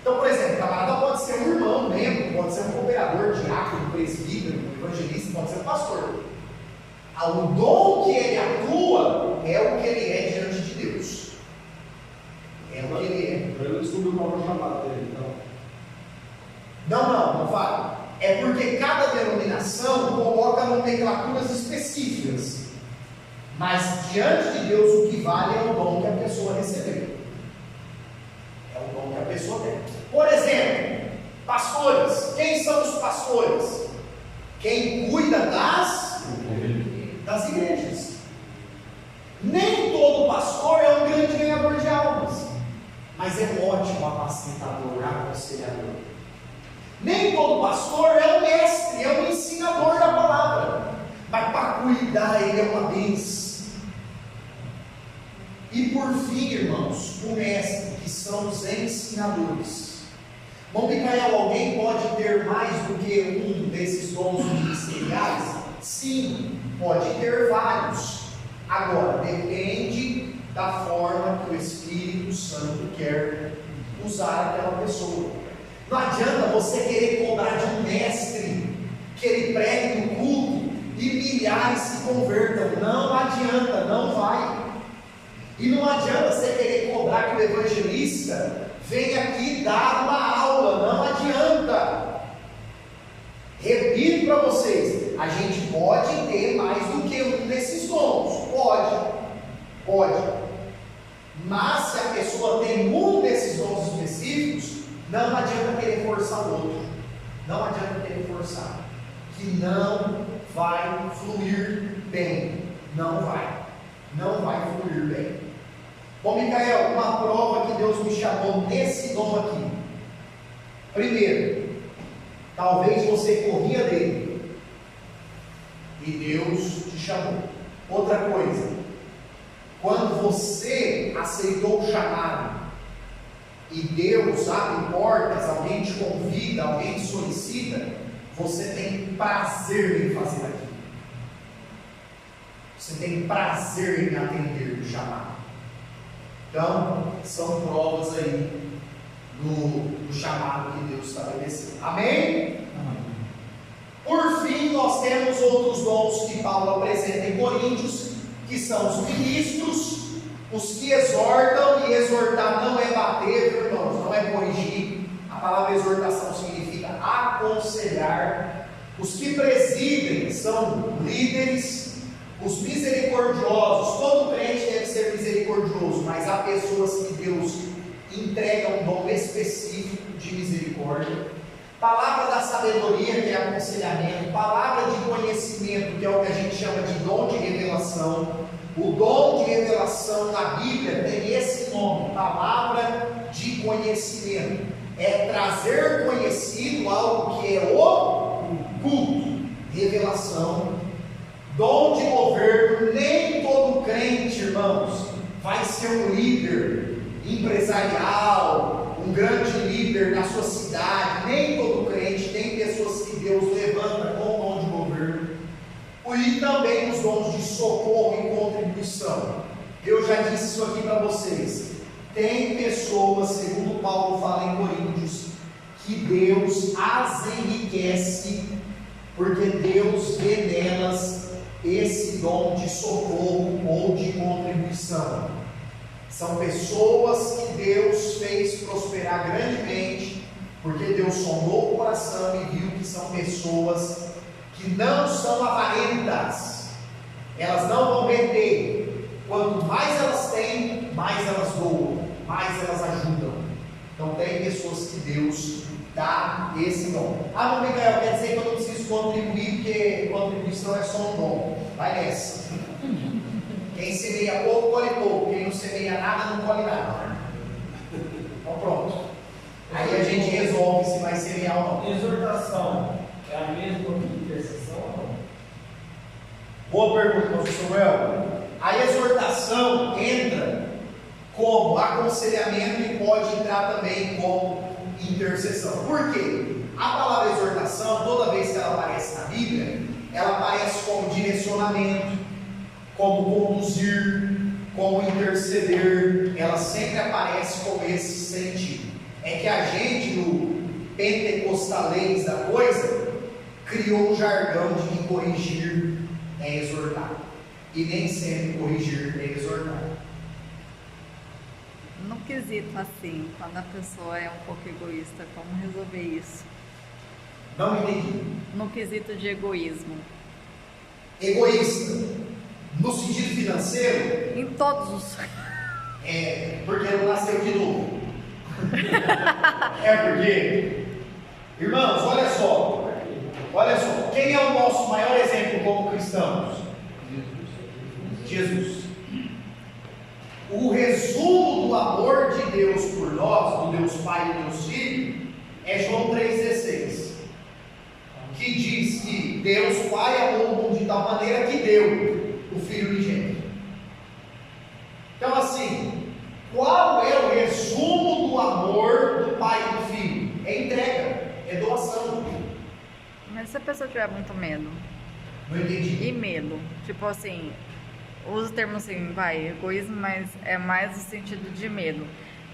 Então, por exemplo, o camarada pode ser um irmão, membro, pode ser um cooperador, diácono, presbítero, evangelista, pode ser um pastor. O dom que ele atua é o que ele é diante de Deus. nova chamada dele, então. Não fala. É porque cada denominação coloca nomenclaturas específicas. Mas diante de Deus o que vale é o dom que a pessoa recebeu. É o dom que a pessoa tem. Por exemplo, pastores. Quem são os pastores? Quem cuida das igrejas. Nem todo pastor é um grande ganhador de almas, mas é um ótimo apacentador, aconselhador. Nem todo pastor é um mestre, é um ensinador da palavra, mas para cuidar ele é uma bênção. E por fim, irmãos, o mestre, que são os ensinadores. Bom, Micael, alguém pode ter mais do que um desses dons ministeriais? Sim, pode ter vários. Agora, depende da forma que o Espírito Santo quer usar aquela pessoa. Não adianta você querer cobrar de um mestre que ele pregue no culto e milhares se convertam. Não adianta, não vai. E não adianta você querer cobrar que o evangelista venha aqui dar uma aula. Não adianta. Repito para vocês, a gente pode ter mais do que um desses dons. Pode. Mas se a pessoa tem um desses dons específicos, não adianta querer forçar o outro. Não adianta querer forçar. Que não vai fluir bem. Não vai fluir bem. Bom, Micael, uma prova que Deus me chamou nesse dom aqui. Primeiro, talvez você corria dele e Deus te chamou. Outra coisa, quando você aceitou o chamado e Deus abre portas, alguém te convida, alguém te solicita, você tem prazer em fazer aquilo. Você tem prazer em atender o chamado. Então, são provas aí no chamado que Deus estabeleceu. Amém? Por fim, nós temos outros dons que Paulo apresenta em Coríntios, que são os ministros, os que exortam, e exortar não é bater, irmãos, não é corrigir. A palavra exortação significa aconselhar. Os que presidem são líderes, os misericordiosos. Todo crente deve ser misericordioso, mas há pessoas que Deus entrega um dom específico de misericórdia. Palavra da sabedoria, que é aconselhamento. Palavra de conhecimento, que é o que a gente chama de dom de revelação. O dom de revelação na Bíblia tem esse nome, palavra de conhecimento. É trazer conhecido algo que é oculto. Revelação. Dom de governo. Nem todo crente, irmãos, vai ser um líder empresarial, um grande líder na sua cidade. Nem todo crente. Tem pessoas que Deus levanta com dom de governo. E também os dons de socorro e contribuição. Eu já disse isso aqui para vocês. Tem pessoas, segundo Paulo fala em Coríntios, que Deus as enriquece, porque Deus vê nelas esse dom de socorro ou de contribuição. São pessoas que Deus fez prosperar grandemente, porque Deus sondou o coração e viu que são pessoas que não são avarentas. Elas não vão reter. Quanto mais elas têm, mais elas doam, mais elas ajudam. Então tem pessoas que Deus dá esse dom. Ah, não, Micael, quer dizer que eu não preciso contribuir, porque contribuição é só um dom. Vai nessa. Quem semeia pouco, colhe pouco. Quem não semeia nada, não colhe nada. Então pronto. Aí a gente resolve se vai semear ou não. Exortação é a mesma que intercessão ou não? Boa pergunta, professor Samuel. A exortação entra como aconselhamento e pode entrar também como intercessão. Por quê? A palavra exortação, toda vez que ela aparece na Bíblia, ela aparece como direcionamento, como conduzir, como interceder. Ela sempre aparece com esse sentido. É que a gente, no pentecostalês da coisa, criou um jargão de que corrigir é exortar. E nem sempre corrigir é exortar. No quesito assim, quando a pessoa é um pouco egoísta, como resolver isso? Não entendi. No quesito de egoísmo. Egoísta, no sentido financeiro, Em todos os. porque não nasceu de novo. Porque, irmãos, olha só, quem é o nosso maior exemplo como cristãos? Jesus. O resumo do amor de Deus por nós, do Deus Pai e do Deus Filho, é João 3,16, que diz que Deus Pai amou o mundo de tal maneira que deu o Filho unigênito. Então, assim, qual é o resumo do amor do Pai e do Filho? É entrega, é doação. Mas se a pessoa tiver muito medo? Não entendi. E medo? Tipo assim, uso o termo assim, egoísmo, mas é mais no sentido de medo.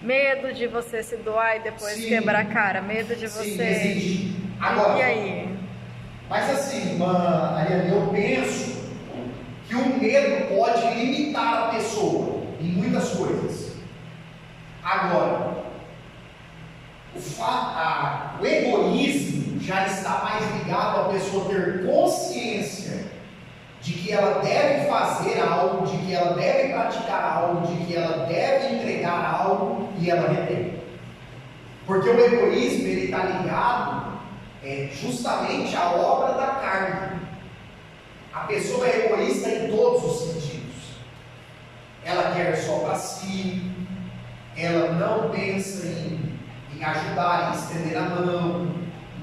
Medo de você se doar e depois Sim. quebrar a cara. Medo de você. Sim, existe. Agora, e aí? mas assim, Ariane, eu penso que o medo pode limitar a pessoa em muitas coisas. Agora, o egoísmo já está mais ligado a pessoa ter consciência de que ela deve fazer algo, de que ela deve praticar algo, de que ela deve entregar algo e ela retém. Porque o egoísmo ele está ligado justamente à obra da carne. A pessoa é egoísta em todos os sentidos. Ela quer só para si, ela não pensa em ajudar, em estender a mão,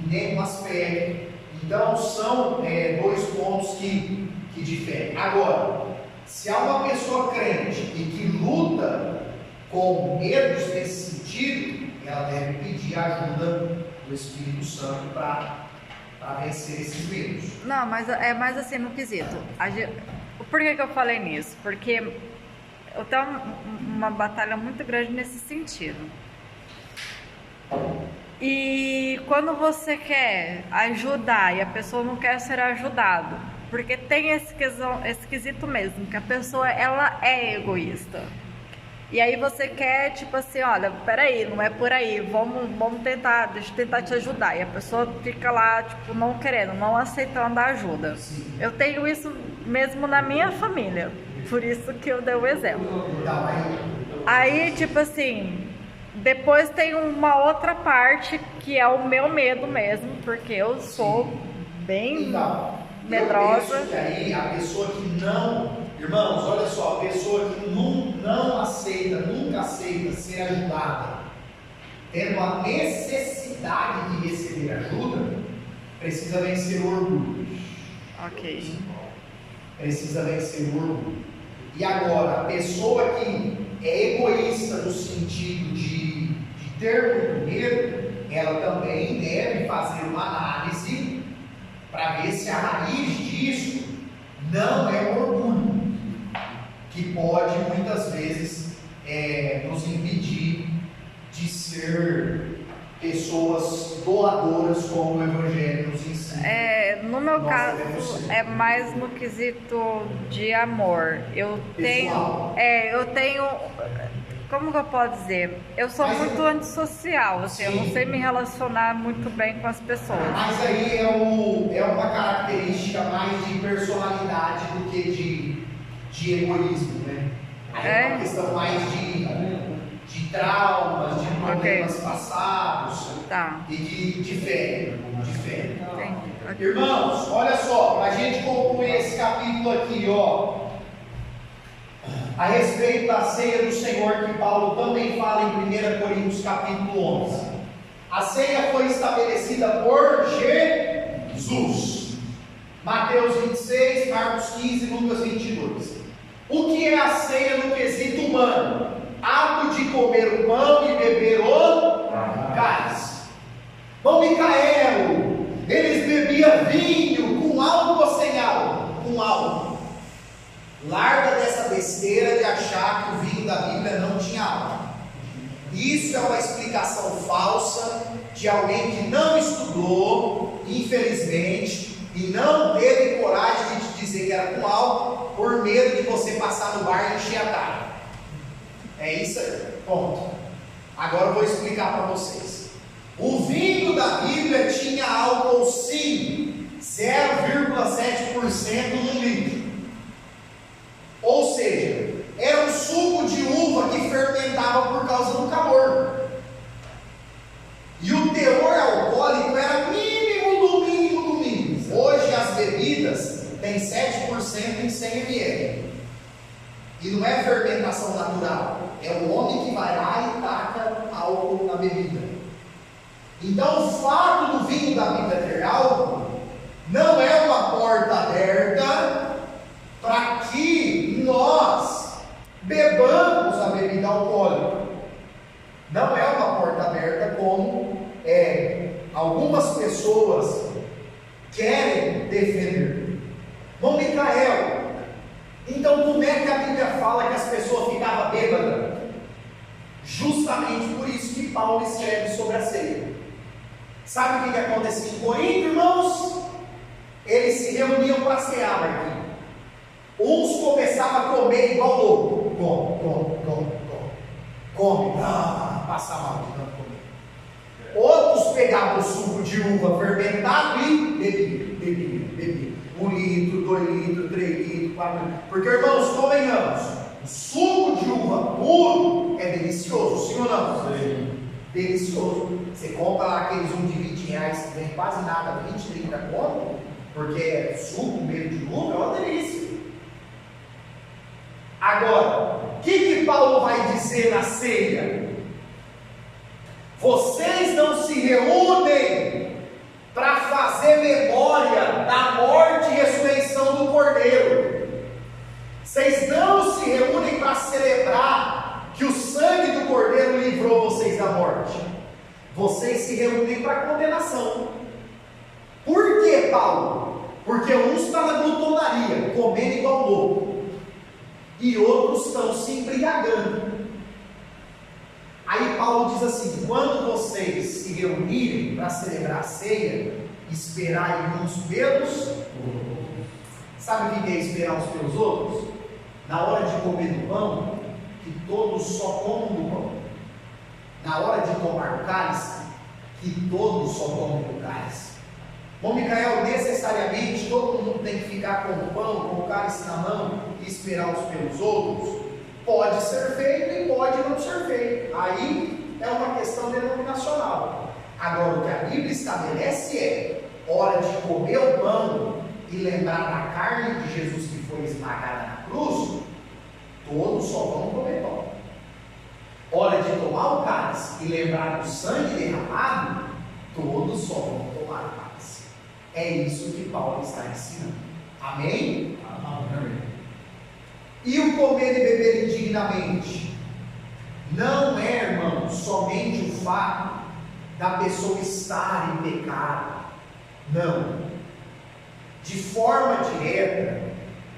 em nenhum aspecto. Então são dois pontos que diferem. Agora, se há uma pessoa crente e que luta com medos nesse sentido, ela deve pedir a ajuda do Espírito Santo para vencer esses medos. Não, mas é mais assim no quesito. Por que eu falei nisso? Porque eu tenho uma batalha muito grande nesse sentido. E quando você quer ajudar e a pessoa não quer ser ajudada, porque tem esse quesito mesmo, que a pessoa ela é egoísta. E aí você quer, tipo assim, olha, peraí, não é por aí, vamos tentar, deixa eu tentar te ajudar. E a pessoa fica lá, tipo, não querendo, não aceitando a ajuda. Sim. Eu tenho isso mesmo na minha família, por isso que eu dei o exemplo. Então, Aí, tipo assim, depois tem uma outra parte que é o meu medo mesmo, porque eu sou bem medrosa. Eu penso que aí a pessoa que não, irmãos, olha só, a pessoa que não aceita, nunca aceita ser ajudada, tendo a necessidade de receber ajuda, precisa vencer o orgulho. Ok. Precisa vencer o orgulho. E agora, a pessoa que é egoísta no sentido de ter muito medo, ela também deve fazer uma análise para ver se a raiz disso não é o orgulho, que pode muitas vezes nos impedir de ser pessoas doadoras como o Evangelho nos ensina. No meu Nós caso, devemos ser. é mais no quesito de amor. Eu Pessoal. tenho, como que eu posso dizer? Eu sou Mas muito antissocial, assim, eu não Sim. sei me relacionar muito bem com as pessoas. Mas aí é uma característica mais de personalidade do que de egoísmo, né? Aí é uma questão mais de traumas, de problemas passados, Tá. e de fé. Entendi. Ok. Irmãos, olha só, para a gente concluir esse capítulo aqui, a respeito da ceia do Senhor, que Paulo também fala em 1 Coríntios capítulo 11. A ceia foi estabelecida por Jesus. Mateus 26, Marcos 15, Lucas 22. O que é a ceia no quesito humano? Ato de comer o pão e beber o cálice. Bom, Micael, eles bebiam vinho com álcool ou sem álcool? Com álcool. Larga dessa besteira de achar que o vinho da Bíblia não tinha álcool. Isso é uma explicação falsa de alguém que não estudou, infelizmente, e não teve coragem de te dizer que era com álcool, por medo de você passar no bar e encher a cara. É isso aí, ponto. Agora eu vou explicar para vocês. O vinho da Bíblia tinha álcool sim, 0,7% no litro. Ou seja, era um suco de uva que fermentava por causa do calor. E o teor alcoólico era mínimo do mínimo do mínimo. Hoje as bebidas têm 7% em 100 ml. E não é fermentação natural. É o homem que vai lá e taca álcool na bebida. Então o fato do vinho da Bíblia ter álcool não é uma porta aberta para que nós bebamos a bebida alcoólica. Não é uma porta aberta como algumas pessoas querem defender. Bom, Micael, então como é que a Bíblia fala que as pessoas ficavam bêbadas? Justamente por isso que Paulo escreve sobre a ceia. Sabe o que acontecia em Corinto, irmãos? Eles se reuniam para cear aqui. Uns começavam a comer igual louco. Come. Passa mal de tanto comer. Outros pegavam o suco de uva fermentado e bebiam. 1 litro, 2 litros, 3 litros, 4 litros. Porque, irmãos, convenhamos, o suco de uva puro é delicioso, sim ou não? Sim. Delicioso. Você compra lá aqueles de 20 reais que vem quase nada, 20, 30 conto, porque é suco mesmo de uva, é uma delícia. Agora, o que Paulo vai dizer na ceia? Vocês não se reúnem para fazer memória da morte e ressurreição do Cordeiro. Vocês não se reúnem para celebrar que o sangue do Cordeiro livrou vocês da morte. Vocês se reúnem para condenação. Por que, Paulo? Porque uns estão na glutonaria, comendo igual louco, e outros estão se embriagando. Aí Paulo diz assim: quando vocês se reunirem para celebrar a ceia, esperai uns pelos outros. Sabe o que é esperar uns pelos outros? Na hora de comer do pão, que todos só comam do pão. Na hora de tomar o cálice, que todos só comam do cálice. Bom, Micael, necessariamente todo mundo tem que ficar com o pão, com o cálice na mão e esperar uns pelos outros? Pode ser feito e pode não ser feito. Aí é uma questão denominacional. Agora, o que a Bíblia estabelece é hora de comer o pão e lembrar da carne de Jesus que foi esmagada na cruz. Todos só vão comer pão. Hora de tomar o cálice e lembrar do sangue derramado. Todos só vão tomar o cálice. É isso que Paulo está ensinando. Amém? Amém. E o comer e beber indignamente não é, irmão, somente o fato da pessoa estar em pecado. Não. De forma direta,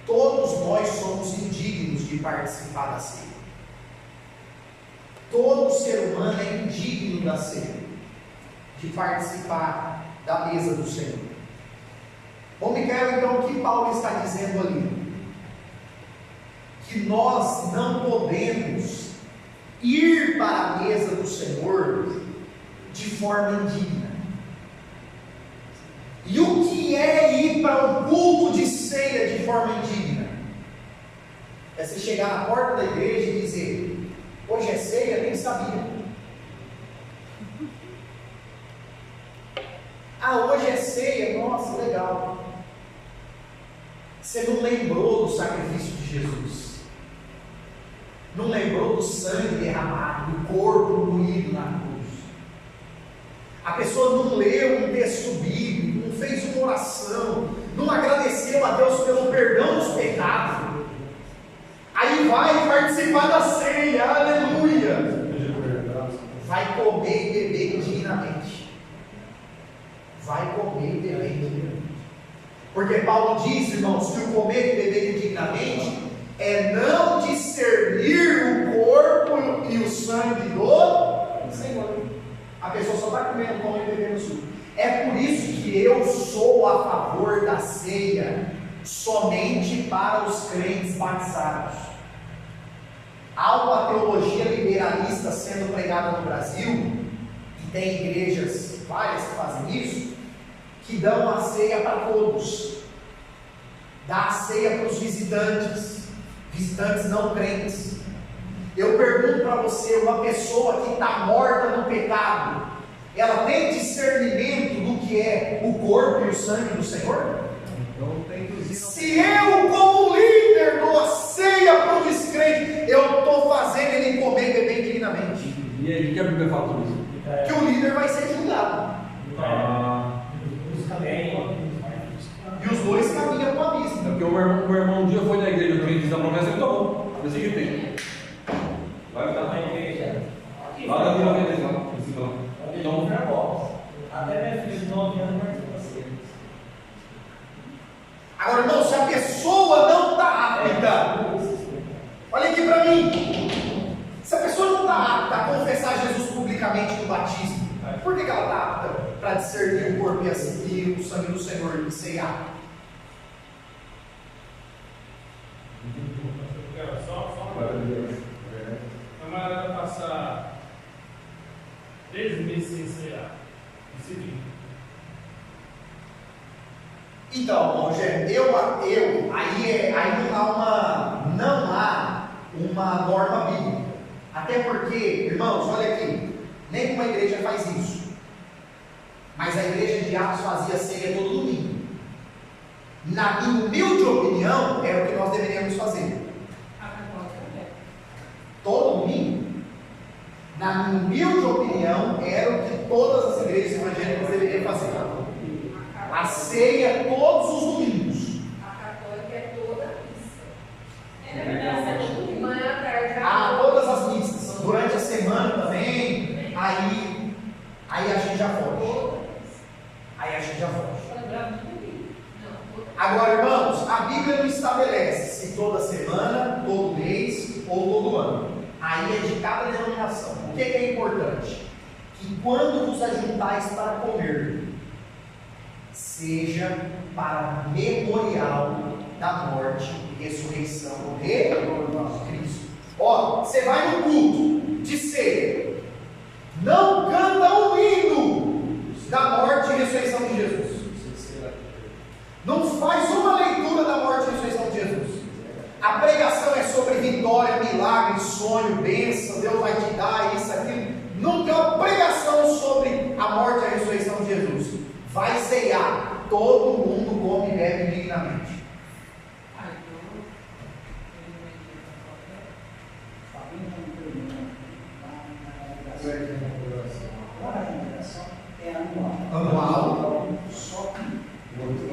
todos nós somos indignos de participar da ceia. Todo ser humano é indigno da ceia, de participar da mesa do Senhor. Bom, Micael, então o que Paulo está dizendo ali? Que nós não podemos ir para a mesa do Senhor de forma indigna. E o que é ir para um culto de ceia de forma indigna? É você chegar na porta da igreja e dizer: hoje é ceia, nem sabia. Hoje é ceia, nossa, legal. Você não lembrou do sacrifício de Jesus. Não lembrou do sangue derramado, do corpo moído na cruz. A pessoa não leu um texto bíblico, não fez uma oração, não agradeceu a Deus pelo perdão dos pecados. Aí vai participar da ceia, aleluia. Vai comer e beber indignamente. Vai comer e beber indignamente. Porque Paulo diz, irmãos, que o comer e beber indignamente é não discernir o corpo e o sangue do Senhor. A pessoa só está comendo pão e bebendo suco. É por isso que eu sou a favor da ceia somente para os crentes batizados. Há uma teologia legalista sendo pregada no Brasil, e tem igrejas várias que fazem isso, que dão a ceia para todos, dá a ceia para os visitantes não crentes. Eu pergunto para você, uma pessoa que está morta no pecado, ela tem discernimento do que é o corpo e o sangue do Senhor? Se eu, como líder, dou a ceia para o descrente, eu estou fazendo ele comer e beber indignamente. E aí, o que a Bíblia fala sobre isso? Que o líder vai ser julgado. E os dois caminham para a missa. É porque o meu irmão um dia foi na igreja do crente da promessa e ele tomou. Desse jeito aí. Vai ficar na igreja. Lá na Vila Veneza, lá. Então, até minha filha de 9 anos participou da ceia. Agora, irmão, se a pessoa não está apta, olha aqui para mim. Se a pessoa não está apta a confessar Jesus publicamente no batismo, por que ela está apta para discernir o corpo e o sangue do Senhor e ceiar? Só uma coisa. A camarada passar 3 meses sem ceiar. Então, Rogério, aí não há uma norma bíblica. Até porque, irmãos, olha aqui, nenhuma igreja faz isso. Mas a igreja de Atos fazia ceia todo domingo. Na minha humilde opinião, era o que nós deveríamos fazer. Todo domingo? Na minha humilde opinião, era o que todas as igrejas evangélicas deveriam fazer. A ceia todos os domingos. A católica é toda a missa. É verdade, de manhã à tarde. Ah, todas as missas. Durante a semana também. Aí a gente já foge. Agora, irmãos, a Bíblia não estabelece se toda semana, todo mês ou todo ano. Aí é de cada denominação. O que é importante? Que quando vos ajuntais para comer, seja para memorial da morte e ressurreição do Cristo. Ó, você vai no culto de ceia, não canta um hino da morte e ressurreição de Jesus. Não faz uma leitura da morte e ressurreição de Jesus. A pregação é sobre vitória, milagre, sonho, bênção, Deus vai te dar isso, aquilo. Não tem uma pregação sobre a morte e a ressurreição de Jesus. Vai ceiar, todo mundo come e bebe dignamente. É Anual. Só que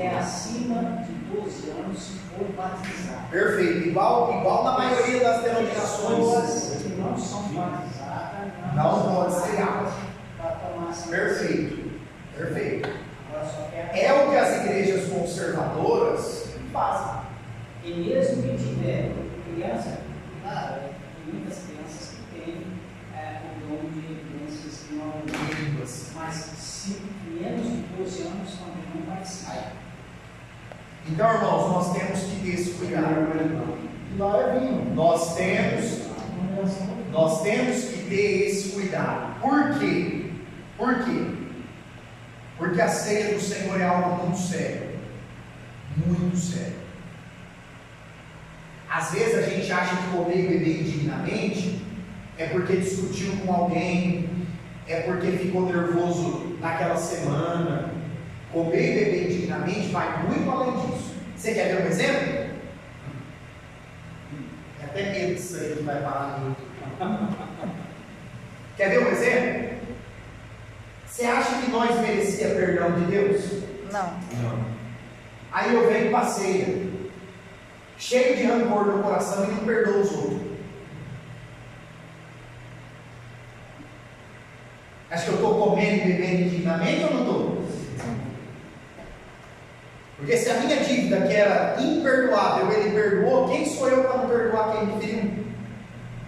é acima de 12 anos se for batizado. Perfeito, igual na maioria das denominações. Pessoas que não são batizadas Não pode ceiar. para tomar essa. Perfeito. Agora só quer. É o que as igrejas conservadoras fazem. E mesmo que tiver criança, claro, tem muitas crianças que têm o dom de crianças que não línguas, mas se menos de 12 anos também não participa. Então, irmãos, nós temos que ter esse cuidado. Lá é vinho. Nós temos que ter esse cuidado. Por quê? Porque a ceia do Senhor é algo muito sério. Muito sério. Às vezes a gente acha que comer e beber indignamente é porque discutiu com alguém, é porque ficou nervoso naquela semana. Comer e beber indignamente vai muito além disso. Você quer ver um exemplo? É até medo disso aí que vai parar no YouTube. Quer ver um exemplo? Você acha que nós merecia perdão de Deus? Não. Aí eu venho para a ceia, cheio de rancor no coração e não perdoo os outros. Acho que eu estou comendo e bebendo indignamente ou não estou? Porque se a minha dívida, que era imperdoável, ele perdoou, quem sou eu para não perdoar quem me feriu?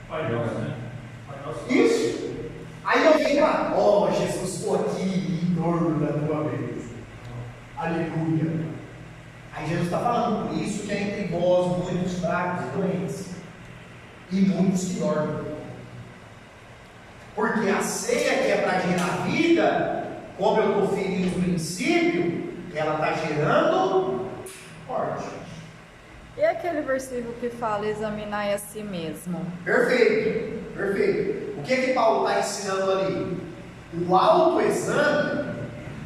Pai nosso, né? Pai nosso. Isso. Aí eu venho lá, ó Jesus, estou aqui em torno da tua mesa. Aleluia. Aí Jesus está falando, por isso que é entre vós muitos fracos e doentes, e muitos que dormem. Porque a ceia que é para gerar vida, como eu estou ferindo o princípio, ela está gerando morte. E aquele versículo que fala examinar a si mesmo? Perfeito, perfeito. O que Paulo está ensinando ali? O autoexame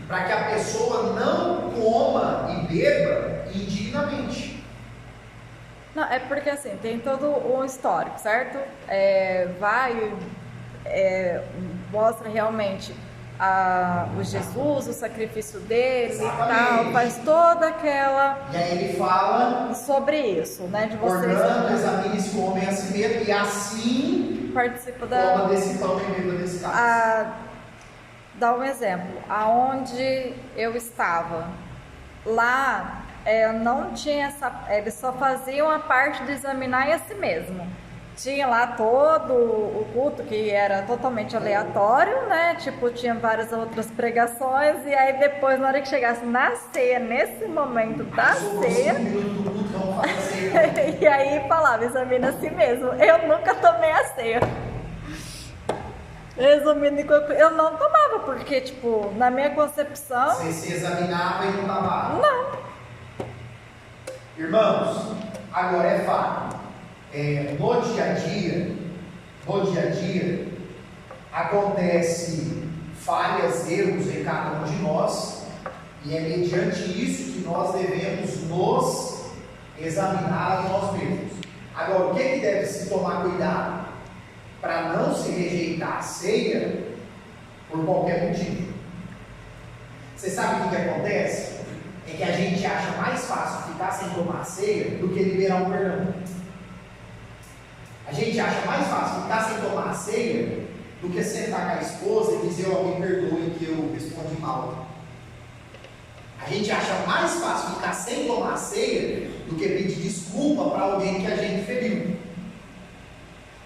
para que a pessoa não coma e beba indignamente. Não, é porque assim, tem todo um histórico, certo? Mostra realmente o Jesus, o sacrifício dele. Exatamente. E tal, faz toda aquela... E aí ele fala sobre isso, né? De vocês... Portanto, examine-se o homem a si mesmo e assim participa toma desse pão e beba desse cálice. Dá um exemplo, aonde eu estava, lá não tinha eles só faziam a parte de examinar a si mesmo. Tinha lá todo o culto que era totalmente aleatório, né? Tipo, tinha várias outras pregações, e aí depois, na hora que chegasse na ceia, nesse momento da ceia, e aí falava, examina a si mesmo. Eu nunca tomei a ceia. Resumindo, eu não tomava, porque, tipo, na minha concepção... Você se examinava e não tomava? Não. Irmãos, agora é fato. No dia a dia, acontece falhas, erros em cada um de nós, e é mediante isso que nós devemos nos examinar a nós mesmos. Agora, o que deve se tomar cuidado? Para não se rejeitar a ceia por qualquer motivo. Você sabe o que acontece? É que a gente acha mais fácil ficar sem tomar ceia do que liberar um perdão. A gente acha mais fácil ficar sem tomar ceia do que sentar com a esposa e dizer, me perdoe que eu respondi mal. A gente acha mais fácil ficar sem tomar ceia do que pedir desculpa para alguém que a gente feriu.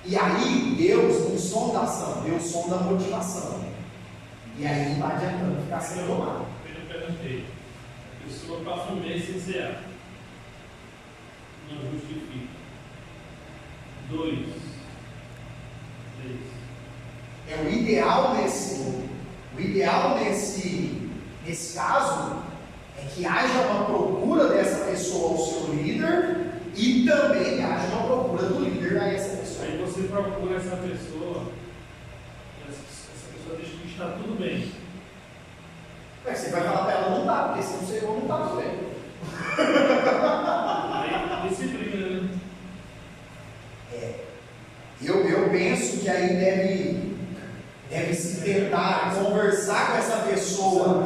E aí Deus não sonda a ação, Deus sonda a motivação. E aí não está adiantando ficar sem tomar. Eu perguntei, a pessoa passa um mês sem cear, não justifica. 2, 3. O ideal nesse caso é que haja uma procura dessa pessoa ao seu líder e também haja uma procura do líder a essa pessoa. Aí você procura essa pessoa deixa que está tudo bem. Você vai falar para ela não tá, porque se não sei como não tá tudo bem. Aí disciplina, né? Eu penso que aí deve se tentar conversar com essa pessoa,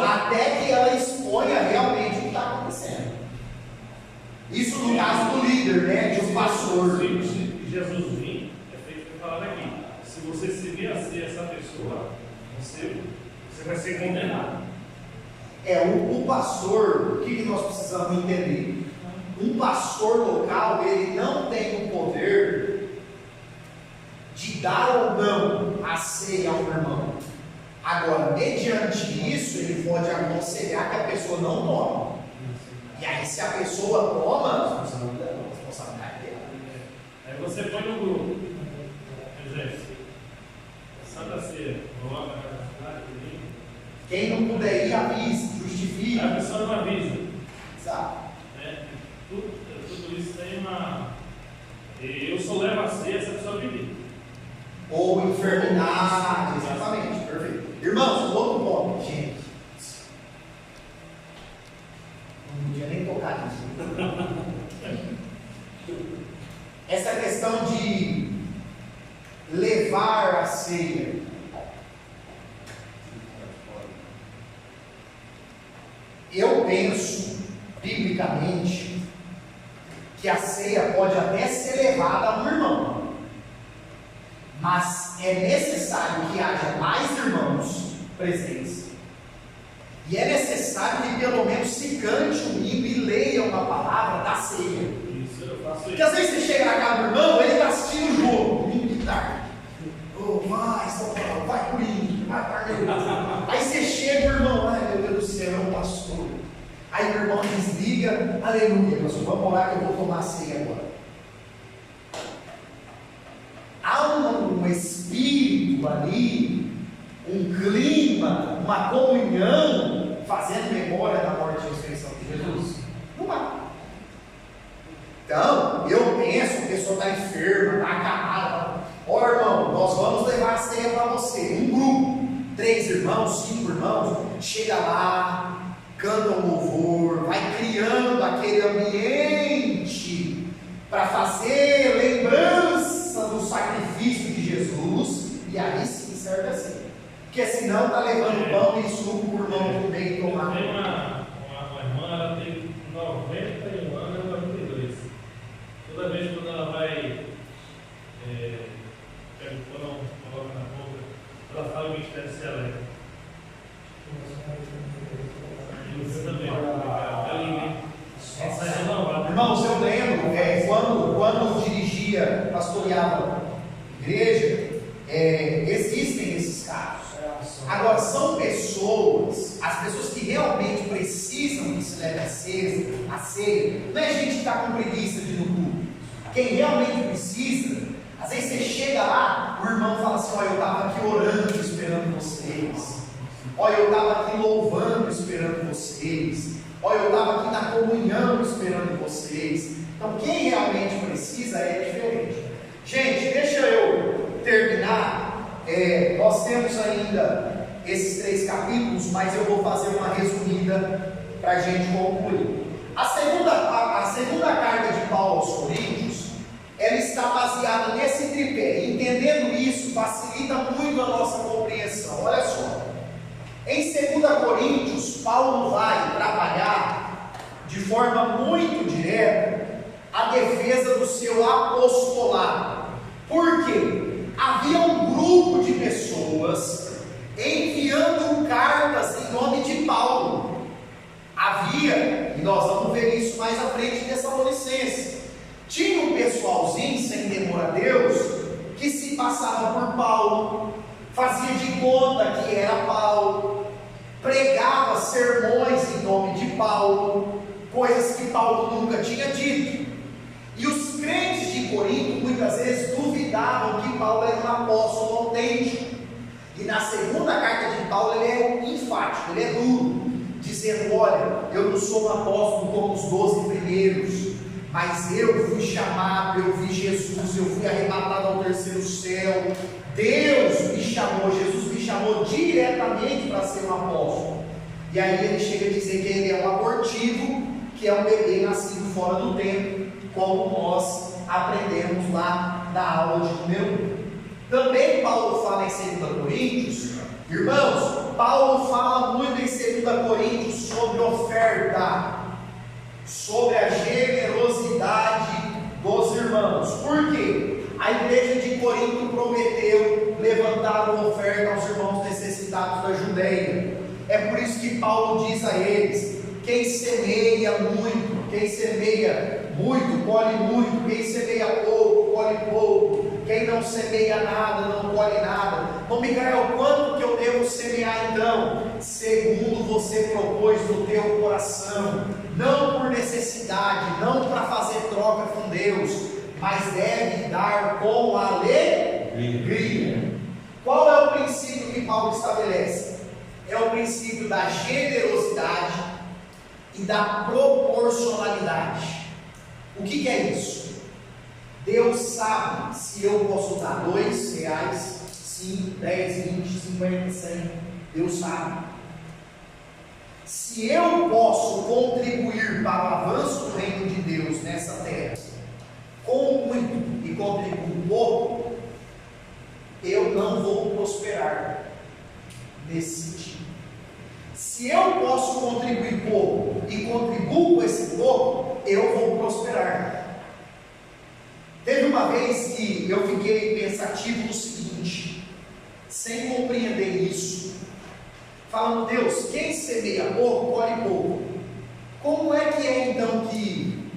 até que ela exponha realmente o que está acontecendo. Isso no caso do líder, né? De um pastor. Se Jesus vir, é feito para falar daqui. Se você seguir a ser essa pessoa, você vai ser condenado. O pastor, o que nós precisamos entender? Um pastor local, ele não tem o poder de dar ou não a ceia ao irmão. Agora, mediante isso, ele pode aconselhar que a pessoa não tome. E aí, se a pessoa toma, a responsabilidade dela. Aí você põe no grupo, gente, Santa Ceia, coloca na cidade, quem não puder ir, avise, justifique. a pessoa não avisa. Exato. Tudo isso tem uma. Eu só levo a ceia se a pessoa pedir. Ou enfermidade, exatamente, perfeito. Irmãos, outro ponto, gente. Não podia nem tocar nisso. Essa questão de levar a ceia. Eu penso, biblicamente, que a ceia pode até ser levada a um irmão, mas é necessário que haja mais irmãos presentes, e é necessário que pelo menos se cante um hino e leia uma palavra da ceia. Isso, eu faço Porque às vezes você chega na casa do irmão, ele está assistindo o jogo, domingo de tarde. Vai, São Paulo, vai Corinthians, vai Parmeira. Aí você chega, o irmão, ai meu Deus do céu, é um pastor. Aí o irmão desliga, aleluia, pastor, vamos orar que eu vou tomar a ceia agora. Há um um espírito ali, um clima, uma comunhão, fazendo memória da morte e ressurreição de Jesus? Não há. Então, eu penso, a pessoa está enferma, está acamada. Ó irmão, nós vamos levar a ceia para você. Um grupo, 3 irmãos, 5 irmãos, chega lá, canta um louvor, vai criando aquele ambiente para fazer lembrança do sacrifício de Jesus, e aí sim serve assim. Porque senão está levando pão e suco por irmão comer e tomar. Tem uma irmã, ela tem 91 anos e 92. Toda vez quando ela vai, quando coloca na boca, ela fala o ministério se alegre. E você também, irmãos, eu lembro, quando dirigia, pastoreava igreja, existem esses casos. Agora, são pessoas, as pessoas que realmente precisam que se leve a ceia, não é gente que está com preguiça de ir no culto. Quem realmente precisa, às vezes você chega lá, o irmão fala assim: olha, eu estava aqui orando, esperando vocês. Olha, eu estava aqui louvando, esperando vocês. Olha, eu estava aqui na comunhão, esperando vocês. Então, quem realmente precisa é diferente. Gente, deixa eu terminar. Nós temos ainda esses 3 capítulos, mas eu vou fazer uma resumida para a gente concluir. A segunda carta de Paulo aos Coríntios, ela está baseada nesse tripé. Entendendo isso, facilita muito a nossa compreensão. Olha só, em 2 Coríntios, Paulo vai trabalhar de forma muito direta a defesa do seu apostolado. Por quê? Havia um grupo de pessoas enviando cartas em nome de Paulo. Havia, e nós vamos ver isso mais à frente em Tessalonicenses, tinha um pessoalzinho sem temor a Deus que se passava por Paulo, fazia de conta que era Paulo, pregava sermões em nome de Paulo, coisas que Paulo nunca tinha dito. E os crentes de Corinto muitas vezes duvidavam que Paulo era um apóstolo autêntico. E na segunda carta de Paulo ele é enfático, ele é duro, dizendo: olha, eu não sou um apóstolo como os 12 primeiros, mas eu fui chamado, eu vi Jesus, eu fui arrebatado ao 3º céu. Deus me chamou, Jesus me chamou diretamente para ser um apóstolo. E aí ele chega a dizer que ele é um abortivo, que é um bebê nascido fora do tempo, como nós aprendemos lá na aula de número 1. Também Paulo fala em 2 Coríntios, irmãos, Paulo fala muito em 2 Coríntios sobre oferta, sobre a generosidade dos irmãos. Por quê? A igreja de Corinto prometeu levantar uma oferta aos irmãos necessitados da Judeia. É por isso que Paulo diz a eles: quem semeia muito, colhe muito, quem semeia pouco, colhe pouco, quem não semeia nada, não colhe nada. Então, Micael, quanto que eu devo semear então? Segundo você propôs no teu coração, não por necessidade, não para fazer troca com Deus, mas deve dar com alegria. Qual é o princípio que Paulo estabelece? É o princípio da generosidade e da proporcionalidade. O que é isso? Deus sabe se eu posso dar R$2, 5, 10, 20, 50, 100. Deus sabe. Se eu posso contribuir para o avanço do reino de Deus nessa terra com muito e contribuo pouco, eu não vou prosperar nesse sentido. Se eu posso contribuir pouco e contribuo com esse pouco, eu vou prosperar. Teve uma vez que eu fiquei pensativo no seguinte, sem compreender isso, falando: Deus, quem semeia pouco, colhe pouco. Como é que é então que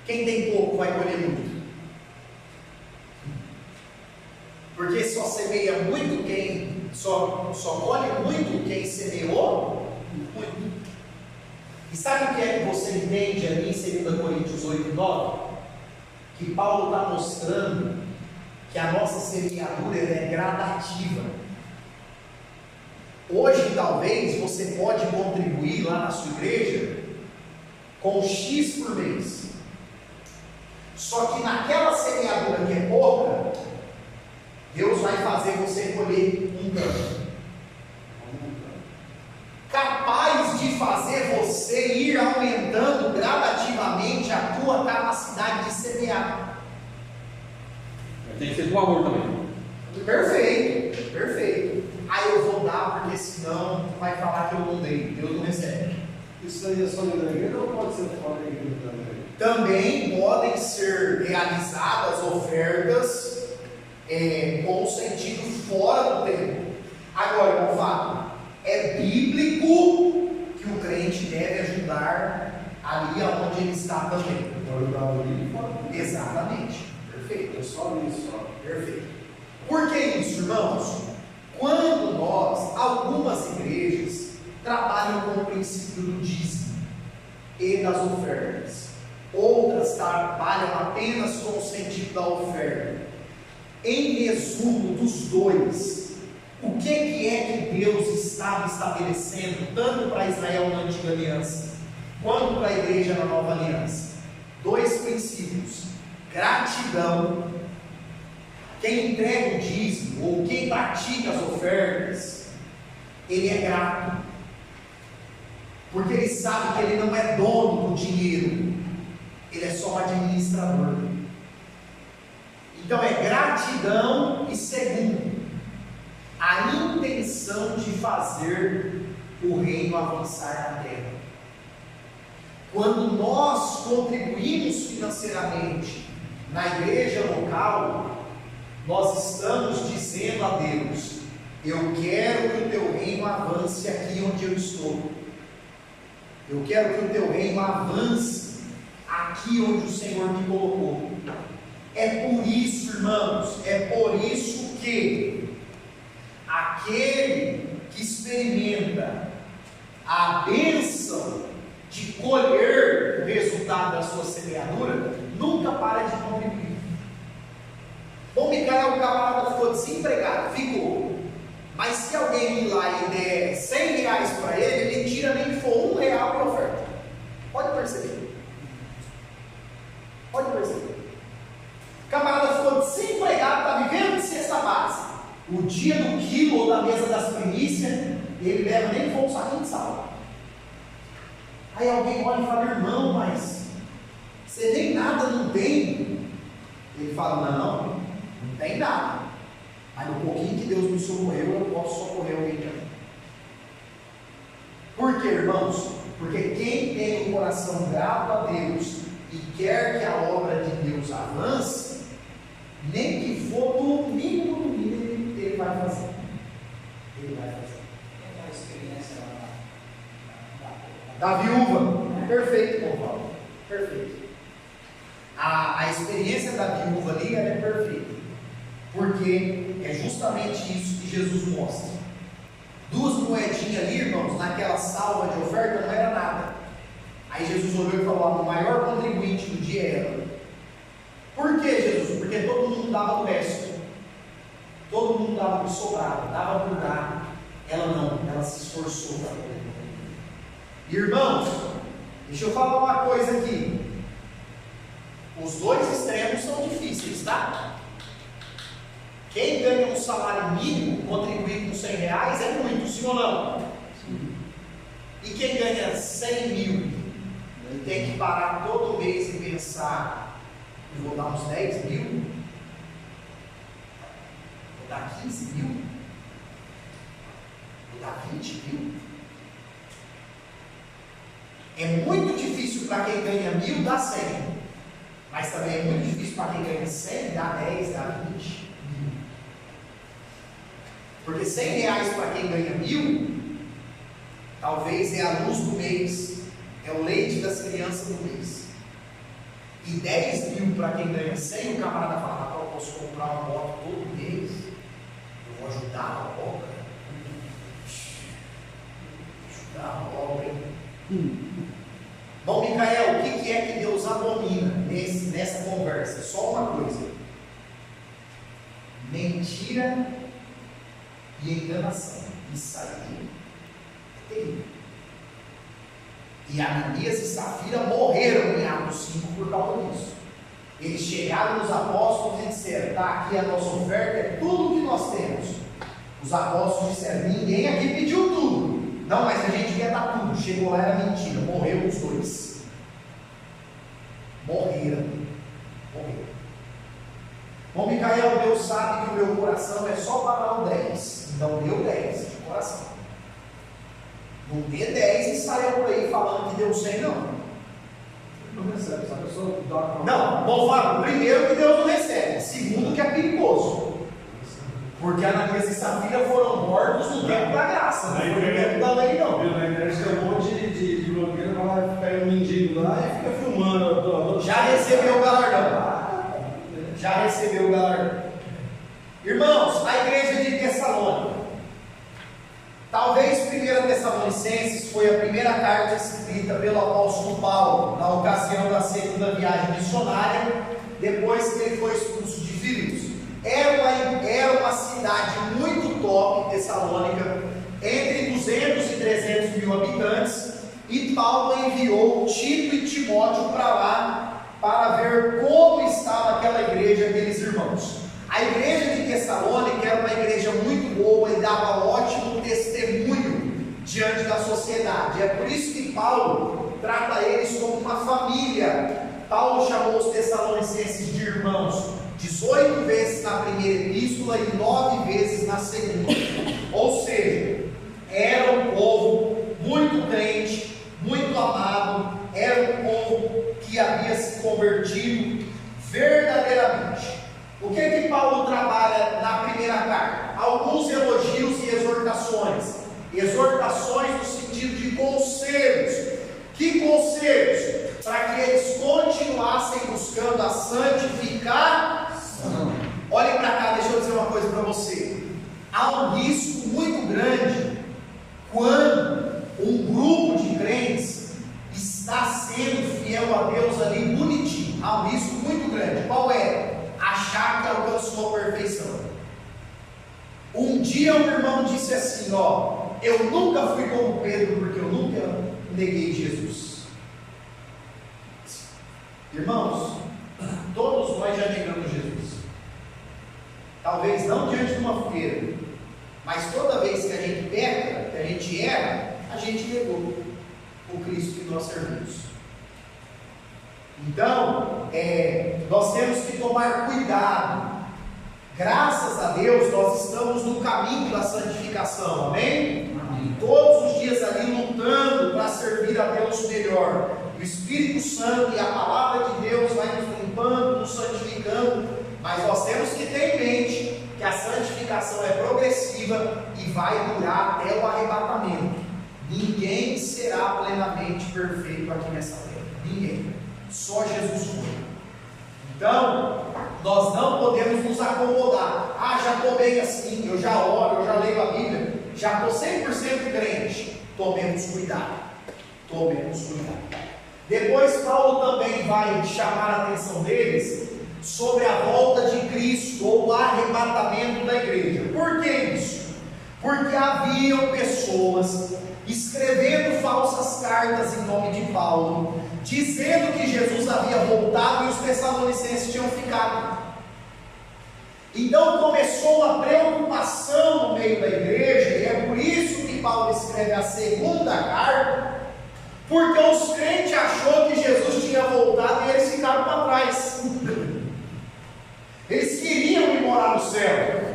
quem tem pouco vai colher muito? Porque só semeia muito quem só colhe muito quem semeou muito. E sabe o que é que você entende ali em 2 Coríntios 8, 9? Que Paulo está mostrando que a nossa semeadura é gradativa. Hoje, talvez, você pode contribuir lá na sua igreja com X por mês. Só que naquela semeadura que é pouca, Deus vai fazer você colher um tanto. Capaz de fazer você ir aumentando gradativamente a tua capacidade de semear. Tem que ser com amor também. Perfeito, perfeito. Aí eu vou dar, porque senão vai falar que eu não dei, Deus não recebe. Isso aí é só dentro da igreja ou pode ser fora da igreja também? Também podem ser realizadas ofertas com sentido fora do templo. Agora, irmão Fábio, é bíblico que o crente deve ajudar ali onde ele está também. Exatamente. Perfeito. É só isso. Perfeito. Por que isso, irmãos? Quando nós, algumas igrejas, trabalham com o princípio do dízimo e das ofertas, outras trabalham apenas com o sentido da oferta. Em resumo dos dois, o que é que Deus estava estabelecendo, tanto para Israel na antiga aliança, quanto para a igreja na nova aliança? Dois princípios: gratidão. Quem entrega o dízimo, ou quem pratica as ofertas, ele é grato, porque ele sabe que ele não é dono do dinheiro, ele é só um administrador. Então é gratidão, e segundo, a intenção de fazer o reino avançar na terra. Quando nós contribuímos financeiramente na igreja local, nós estamos dizendo a Deus: eu quero que o teu reino avance aqui onde eu estou. Eu quero que o teu reino avance aqui onde o Senhor me colocou. É por isso, irmãos, é por isso que aquele que experimenta a bênção de colher o resultado da sua semeadura nunca para de contribuir. Bom, Micael, o camarada ficou desempregado, ficou. Mas se alguém ir lá e der 100 reais para ele, ele tira nem que for R$1 para oferta. Pode perceber. Pode perceber. O camarada ficou desempregado, está vivendo de cesta básica. O dia do quilo ou da mesa das primícias, ele leva nem que for um saquinho de sal. Aí alguém olha e fala: irmão, mas você nem nada não tem. Ele fala: não tem nada, mas no pouquinho que Deus me socorreu, eu posso socorrer alguém também. Por quê, irmãos? Porque quem tem o coração grato a Deus e quer que a obra de Deus avance, nem que for no mínimo, ele vai fazer. Ele vai fazer. É a experiência Da viúva. Perfeito, Paulo. Perfeito. A experiência da viúva ali é perfeita, porque é justamente isso que Jesus mostra. 2 moedinhas ali, irmãos, naquela salva de oferta não era nada. Aí Jesus olhou e falou: o maior contribuinte do dia é ela. Por que, Jesus? Porque todo mundo dava o resto, todo mundo dava o que sobrava, dava por dar. Ela não, ela se esforçou para poder. Irmãos, deixa eu falar uma coisa aqui. Os dois extremos são difíceis, tá? Quem ganha um salário mínimo, contribuir com 100 reais é muito, sim ou não? Sim. E quem ganha 100 mil, tem que parar todo mês e pensar: eu vou dar uns 10 mil? Vou dar 15 mil? Vou dar 20 mil? É muito difícil para quem ganha 1.000 dar 100. Mas também é muito difícil para quem ganha 100, dá 10, dá 20 mil. Porque 100 reais para quem ganha 1.000, talvez é a luz do mês, é o leite das crianças do mês. E 10 mil para quem ganha 100, o camarada fala: eu posso comprar uma moto todo mês, eu vou ajudar a obra. Ajudar a obra, hein? Bom, Micael, o que é que Deus abomina nessa conversa? Só uma coisa: mentira e enganação. Isso aí é terrível. E Ananias e Safira morreram em Atos 5 por causa disso. Eles chegaram nos apóstolos e disseram: está aqui a nossa oferta, é tudo que nós temos. Os apóstolos disseram: ninguém aqui pediu tudo. Não, mas a gente quer dar tudo. Chegou lá, era mentira. Morreram os dois. Morreram. Bom, Micael, Deus sabe que o meu coração é só para dar um 10. Então deu 10 de coração. Não dê 10 e saia por aí falando que deu 100, não. Não recebe, essa pessoa dá. Não, vamos falar. Primeiro, que Deus não recebe. Segundo, que é perigoso. Porque Ananias e Safira foram mortos no tempo da graça. Não foi no tempo da lei, não. Na internet tem um monte de blogueiro que vai pegar um mendigo lá e fica filmando. Já recebeu o galardão. Já recebeu o galardão. Irmãos, a igreja de Tessalônica. Talvez 1 Tessalonicenses foi a primeira carta escrita pelo apóstolo Paulo na ocasião da segunda viagem missionária, depois que ele foi expulso de Filipos. Era uma cidade muito top, Tessalônica, entre 200 e 300 mil habitantes, e Paulo enviou Tito e Timóteo para lá para ver como estava aquela igreja, aqueles irmãos. A igreja de Tessalônica era uma igreja muito boa e dava ótimo testemunho diante da sociedade. É por isso que Paulo trata eles como uma família. Paulo chamou os tessalonicenses de irmãos 18 vezes na primeira epístola e 9 vezes na segunda. Ou seja, era um povo muito crente, muito amado, era um povo que havia se convertido verdadeiramente. O que Paulo trabalha na primeira carta? Alguns elogios e exortações. Exortações no sentido de conselhos. Que conselhos? Para que eles continuassem buscando a santificação. Olhe para cá, deixa eu dizer uma coisa para você. Há um risco muito grande quando um grupo de crentes está sendo fiel a Deus ali bonitinho. Há um risco muito grande. Qual é? Achar que alcançou a perfeição. Um dia um irmão disse assim: eu nunca fui como Pedro, porque eu nunca neguei Jesus. Irmãos, todos nós já negamos Jesus. Talvez não diante de uma feira, mas toda vez que a gente peca, que a gente erra, a gente negou o Cristo que nós servimos. Então, nós temos que tomar cuidado. Graças a Deus, nós estamos no caminho da santificação, amém? Amém. Todos os dias ali lutando para servir a Deus melhor. O Espírito Santo e a palavra de Deus vai nos limpando, nos santificando, mas nós temos que ter em mente que a santificação é progressiva e vai durar até o arrebatamento. Ninguém será plenamente perfeito aqui nessa terra. Ninguém. Só Jesus foi. Então, nós não podemos nos acomodar. Já estou bem assim, eu já oro, eu já leio a Bíblia, já estou 100% crente. Tomemos cuidado. Tomemos cuidado. Depois Paulo também vai chamar a atenção deles sobre a volta de Cristo ou o arrebatamento da igreja. Por que isso? Porque haviam pessoas escrevendo falsas cartas em nome de Paulo, dizendo que Jesus havia voltado e os tessalonicenses tinham ficado. Então começou uma preocupação no meio da igreja, e é por isso que Paulo escreve a segunda carta, porque os crentes achou que Jesus tinha voltado e eles ficaram para trás. Eles queriam ir morar no céu.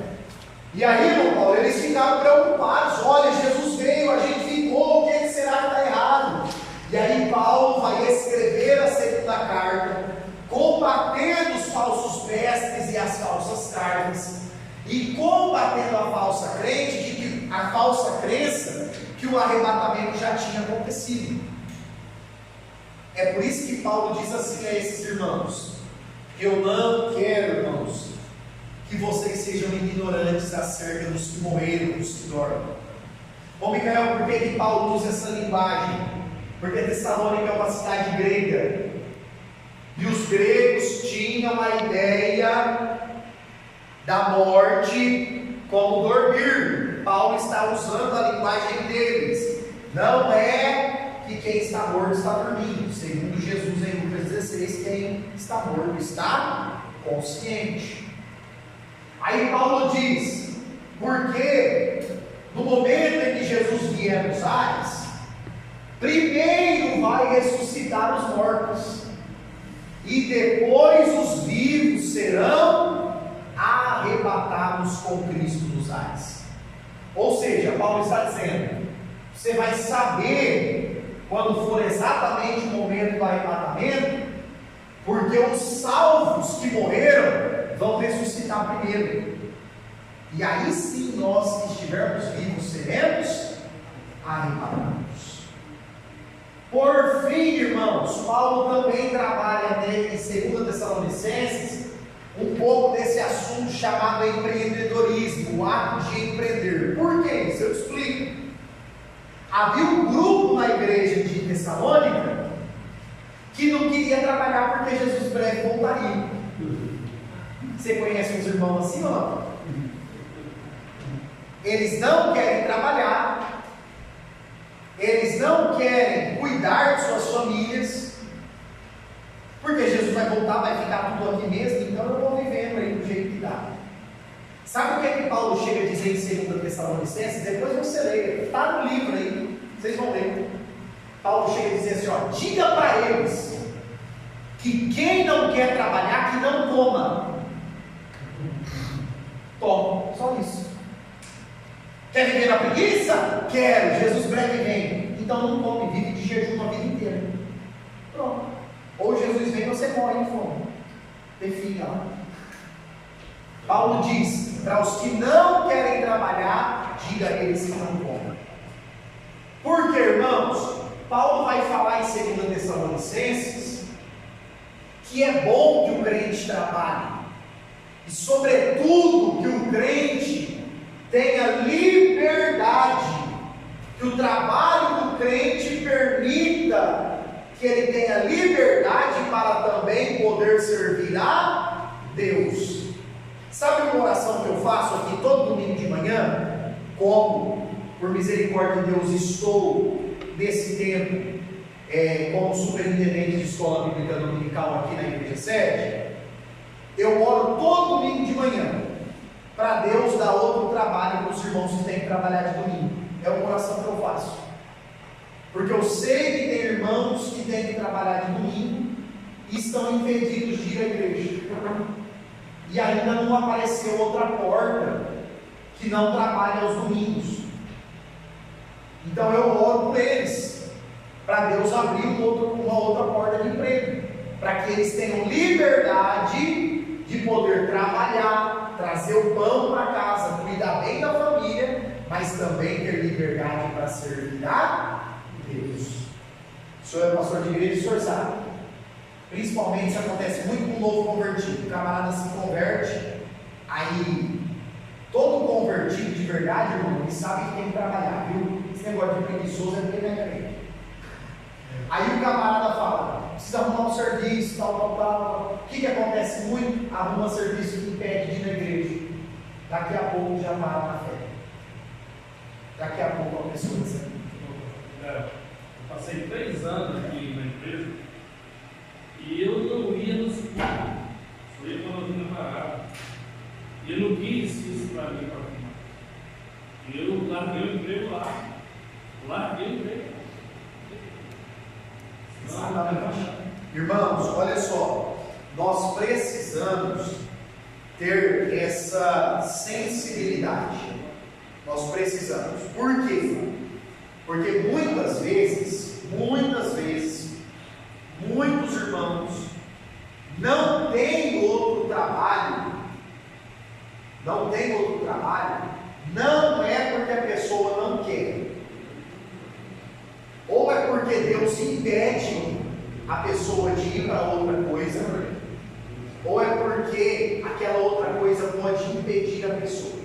E aí, irmão Paulo, eles ficaram preocupados. Olha, Jesus veio, a gente ficou, o que será que está errado? E aí Paulo vai escrever a segunda carta, combatendo os falsos mestres e as falsas cartas, e combatendo a falsa crença que o arrebatamento já tinha acontecido. É por isso que Paulo diz assim a esses irmãos: eu não quero, irmãos, que vocês sejam ignorantes acerca dos que morreram, dos que dormem. Bom, Micael, por que Paulo usa essa linguagem? Porque Tessalônica é uma cidade grega, e os gregos tinham a ideia da morte como dormir. Paulo está usando a linguagem deles. Não é que quem está morto está dormindo. Segundo Jesus em Lucas 16, quem está morto está consciente. Aí Paulo diz, porque no momento em que Jesus vier nos ares, primeiro vai ressuscitar os mortos, e depois os vivos serão arrebatados com Cristo nos ares. Ou seja, Paulo está dizendo, você vai saber quando for exatamente o momento do arrebatamento, porque os salvos que morreram vão ressuscitar primeiro. E aí sim nós que estivermos vivos seremos arrebatados. Por fim, irmãos, Paulo também trabalha em 2 Tessalonicenses um pouco desse assunto chamado empreendedorismo, o ato de empreender. Por quê? Isso eu explico. Havia um grupo na igreja de Tessalônica que não queria trabalhar porque Jesus breve voltaria. Você conhece uns irmãos assim ou não? Eles não querem trabalhar, eles não querem cuidar de suas famílias, porque Jesus vai voltar, vai ficar tudo aqui mesmo, então eu vou vivendo aí do jeito que dá. Sabe o que é que Paulo chega a dizer em 2 Tessalonicenses? Depois você leia, está no livro aí, vocês vão ler. Paulo chega a dizer assim, ó, diga para eles que quem não quer trabalhar, que não coma. Toma, só isso. Quer viver na preguiça? Quero, Jesus breve vem. Então não come, vive de jejum a vida inteira. Pronto. Ou Jesus vem ou você morre de fome. Defina lá. Paulo diz, para os que não querem trabalhar, diga a eles que não comem. Por quê, irmãos? Paulo vai falar em 2 Tessalonicenses que é bom que o crente trabalhe. E sobretudo que o crente tenha liberdade, que o trabalho do crente permita que ele tenha liberdade para também poder servir a Deus. Sabe uma oração que eu faço aqui todo domingo de manhã? Como, por misericórdia de Deus, estou nesse tempo como superintendente de escola bíblica dominical aqui na igreja sede, eu oro todo domingo de manhã para Deus dar outro trabalho para os irmãos que têm que trabalhar de domingo. É uma oração que eu faço, porque eu sei que tem irmãos que têm que trabalhar de domingo e estão impedidos de ir à igreja, e ainda não apareceu outra porta que não trabalhe aos domingos. Então eu oro por eles, para Deus abrir uma outra porta de emprego, para que eles tenham liberdade de poder trabalhar, trazer o pão para casa, cuidar bem da família, mas também ter liberdade para servir a Deus. O senhor é pastor de igreja, o senhor sabe. Principalmente isso acontece muito com o novo convertido. O camarada se converte, aí todo convertido de verdade, irmão, ele sabe que tem que trabalhar, viu? Esse negócio de preguiçoso é porque não é crente. Aí o camarada fala, precisa arrumar um serviço, tal. O que acontece muito? Arruma serviço que impede de ir na igreja. Daqui a pouco já para na fé. Daqui a pouco a pessoa diz. Eu passei 3 anos aqui na empresa e eu não ia no seguro. Só ia quando eu vinha parado. E eu não quis isso para mim, para mim. E eu larguei o emprego lá. Larguei o emprego. Irmãos, olha só, nós precisamos ter essa sensibilidade. Nós precisamos. Por quê? Porque muitas vezes, muitos irmãos não têm outro trabalho. Não é porque a pessoa não quer, ou é porque Deus impede a pessoa de ir para outra coisa, ou é porque aquela outra coisa pode impedir a pessoa.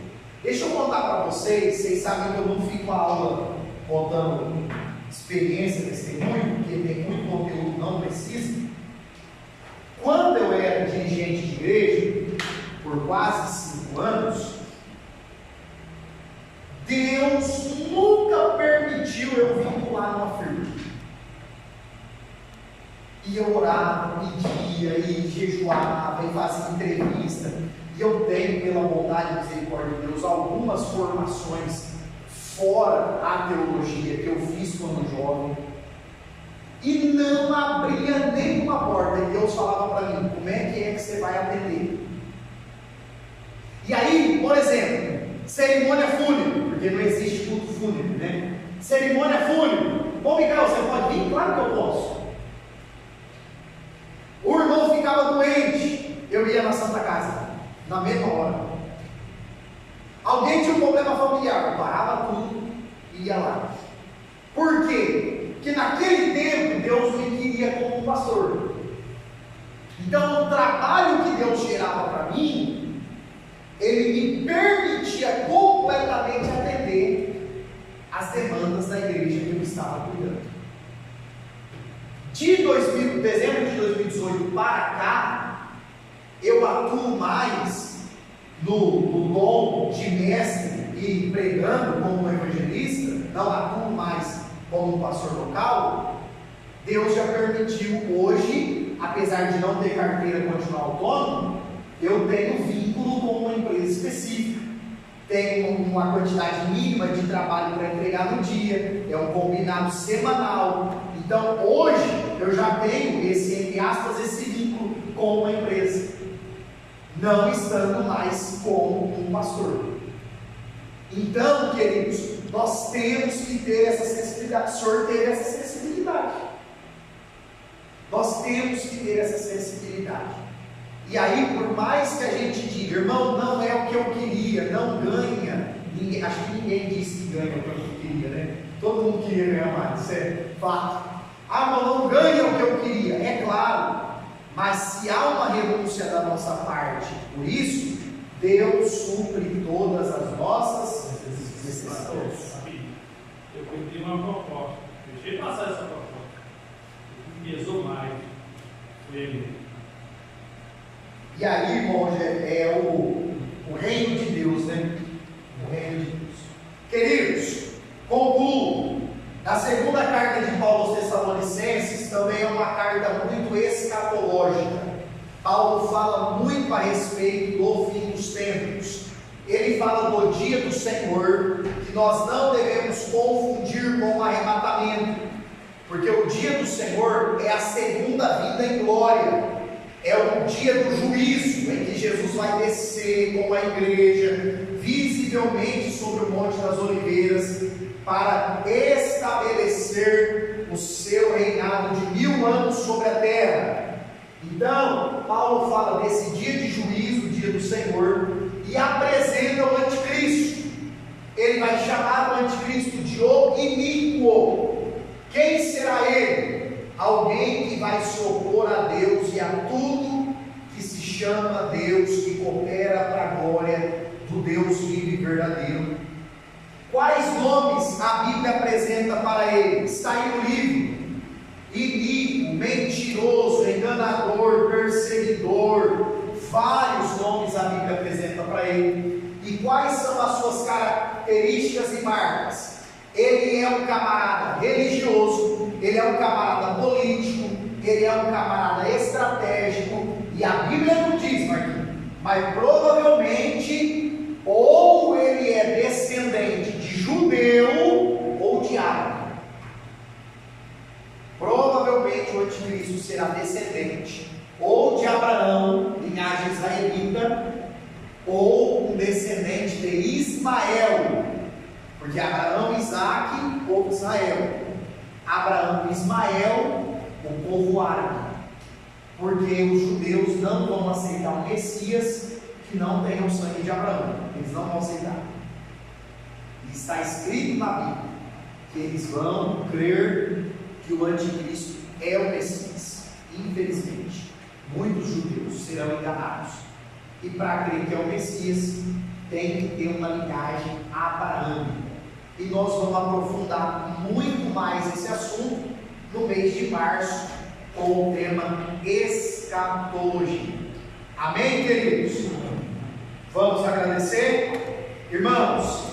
Deixa eu contar para vocês sabem que eu não fico a aula contando experiência, testemunho, porque tem muito conteúdo, não precisa. Quando eu era dirigente de igreja, por quase 5 5 anos, Deus nunca permitiu eu vincular numa firma. E eu orava, pedia, e jejuava, e fazia entrevista. E eu tenho, pela bondade e misericórdia de Deus, algumas formações fora a teologia que eu fiz quando jovem. E não abria nenhuma porta. E Deus falava para mim: como é que você vai atender? E aí, por exemplo, cerimônia fúnebre, porque não existe culto fúnebre, né? Cerimônia fúnebre. Bom, Miguel, você pode vir? Claro que eu posso. O irmão ficava doente, eu ia na Santa Casa, na mesma hora. Alguém tinha um problema familiar, parava tudo e ia lá. Por quê? Porque naquele tempo Deus me queria como um pastor. Então o trabalho que Deus gerava para mim, Ele me permitia completamente atender as demandas da igreja que eu estava cuidando. De dezembro de 2018 para cá, eu atuo mais no dom de mestre e pregando como evangelista, não atuo mais como pastor local. Deus já permitiu hoje, apesar de não ter carteira continuar autônomo, eu tenho vínculo com uma empresa específica, tenho uma quantidade mínima de trabalho para entregar no dia, é um combinado semanal. Então hoje eu já tenho entre aspas, esse vínculo com uma empresa, não estando mais como um pastor. Então, queridos, nós temos que ter essa sensibilidade. O Senhor teve essa sensibilidade. Nós temos que ter essa sensibilidade. E aí, por mais que a gente diga, irmão, não é o que eu queria, não ganha. Acho que ninguém disse que ganha o que eu queria, né? Todo mundo queria ganhar mais, isso é fato. Irmão, não ganha o que eu queria, é claro. Mas se há uma renúncia da nossa parte por isso, Deus supre todas as nossas necessidades. Eu pedi uma proposta, deixei passar essa proposta, pesou mais, foi ele. E aí, irmão, é o reino de Deus, né? O reino de Deus. Queridos, concluo. A segunda carta de Paulo aos Tessalonicenses também é uma carta muito escatológica. Paulo fala muito a respeito do fim dos tempos. Ele fala do dia do Senhor, que nós não devemos confundir com o arrebatamento, porque o dia do Senhor é a segunda vinda em glória, é o dia do juízo, em que Jesus vai descer com a igreja, visivelmente sobre o Monte das Oliveiras, para estabelecer o seu reinado de 1000 anos sobre a terra. Então, Paulo fala desse dia de juízo, o dia do Senhor, e apresenta o anticristo. Ele vai chamar o anticristo de o iníquo. Quem será ele? Alguém que vai se opor a Deus e a tudo que se chama Deus, que coopera para a glória do Deus vivo e verdadeiro. Quais nomes a Bíblia apresenta para ele? Está aí no livro: iníquo, mentiroso, enganador, perseguidor. Vários nomes a Bíblia apresenta para ele. E quais são as suas características e marcas? Ele é um camarada religioso, ele é um camarada político, ele é um camarada estratégico. E a Bíblia não diz, Marquinhos, mas provavelmente ou ele é descendente de judeu ou de árabe. Provavelmente o anticristo será descendente ou de Abraão, linhagem israelita, ou um descendente de Ismael, porque Abraão, Isaac, povo de Israel. Abraão, Ismael, o povo árabe, porque os judeus não vão aceitar o Messias que não tenha o sangue de Abraão. Eles não vão aceitar. Está escrito na Bíblia que eles vão crer que o anticristo é o Messias. Infelizmente, muitos judeus serão enganados, e para crer que é o Messias tem que ter uma linhagem abraâmica. E nós vamos aprofundar muito mais esse assunto no mês de março, com o tema escatologia. Amém, queridos? Vamos agradecer? Irmãos,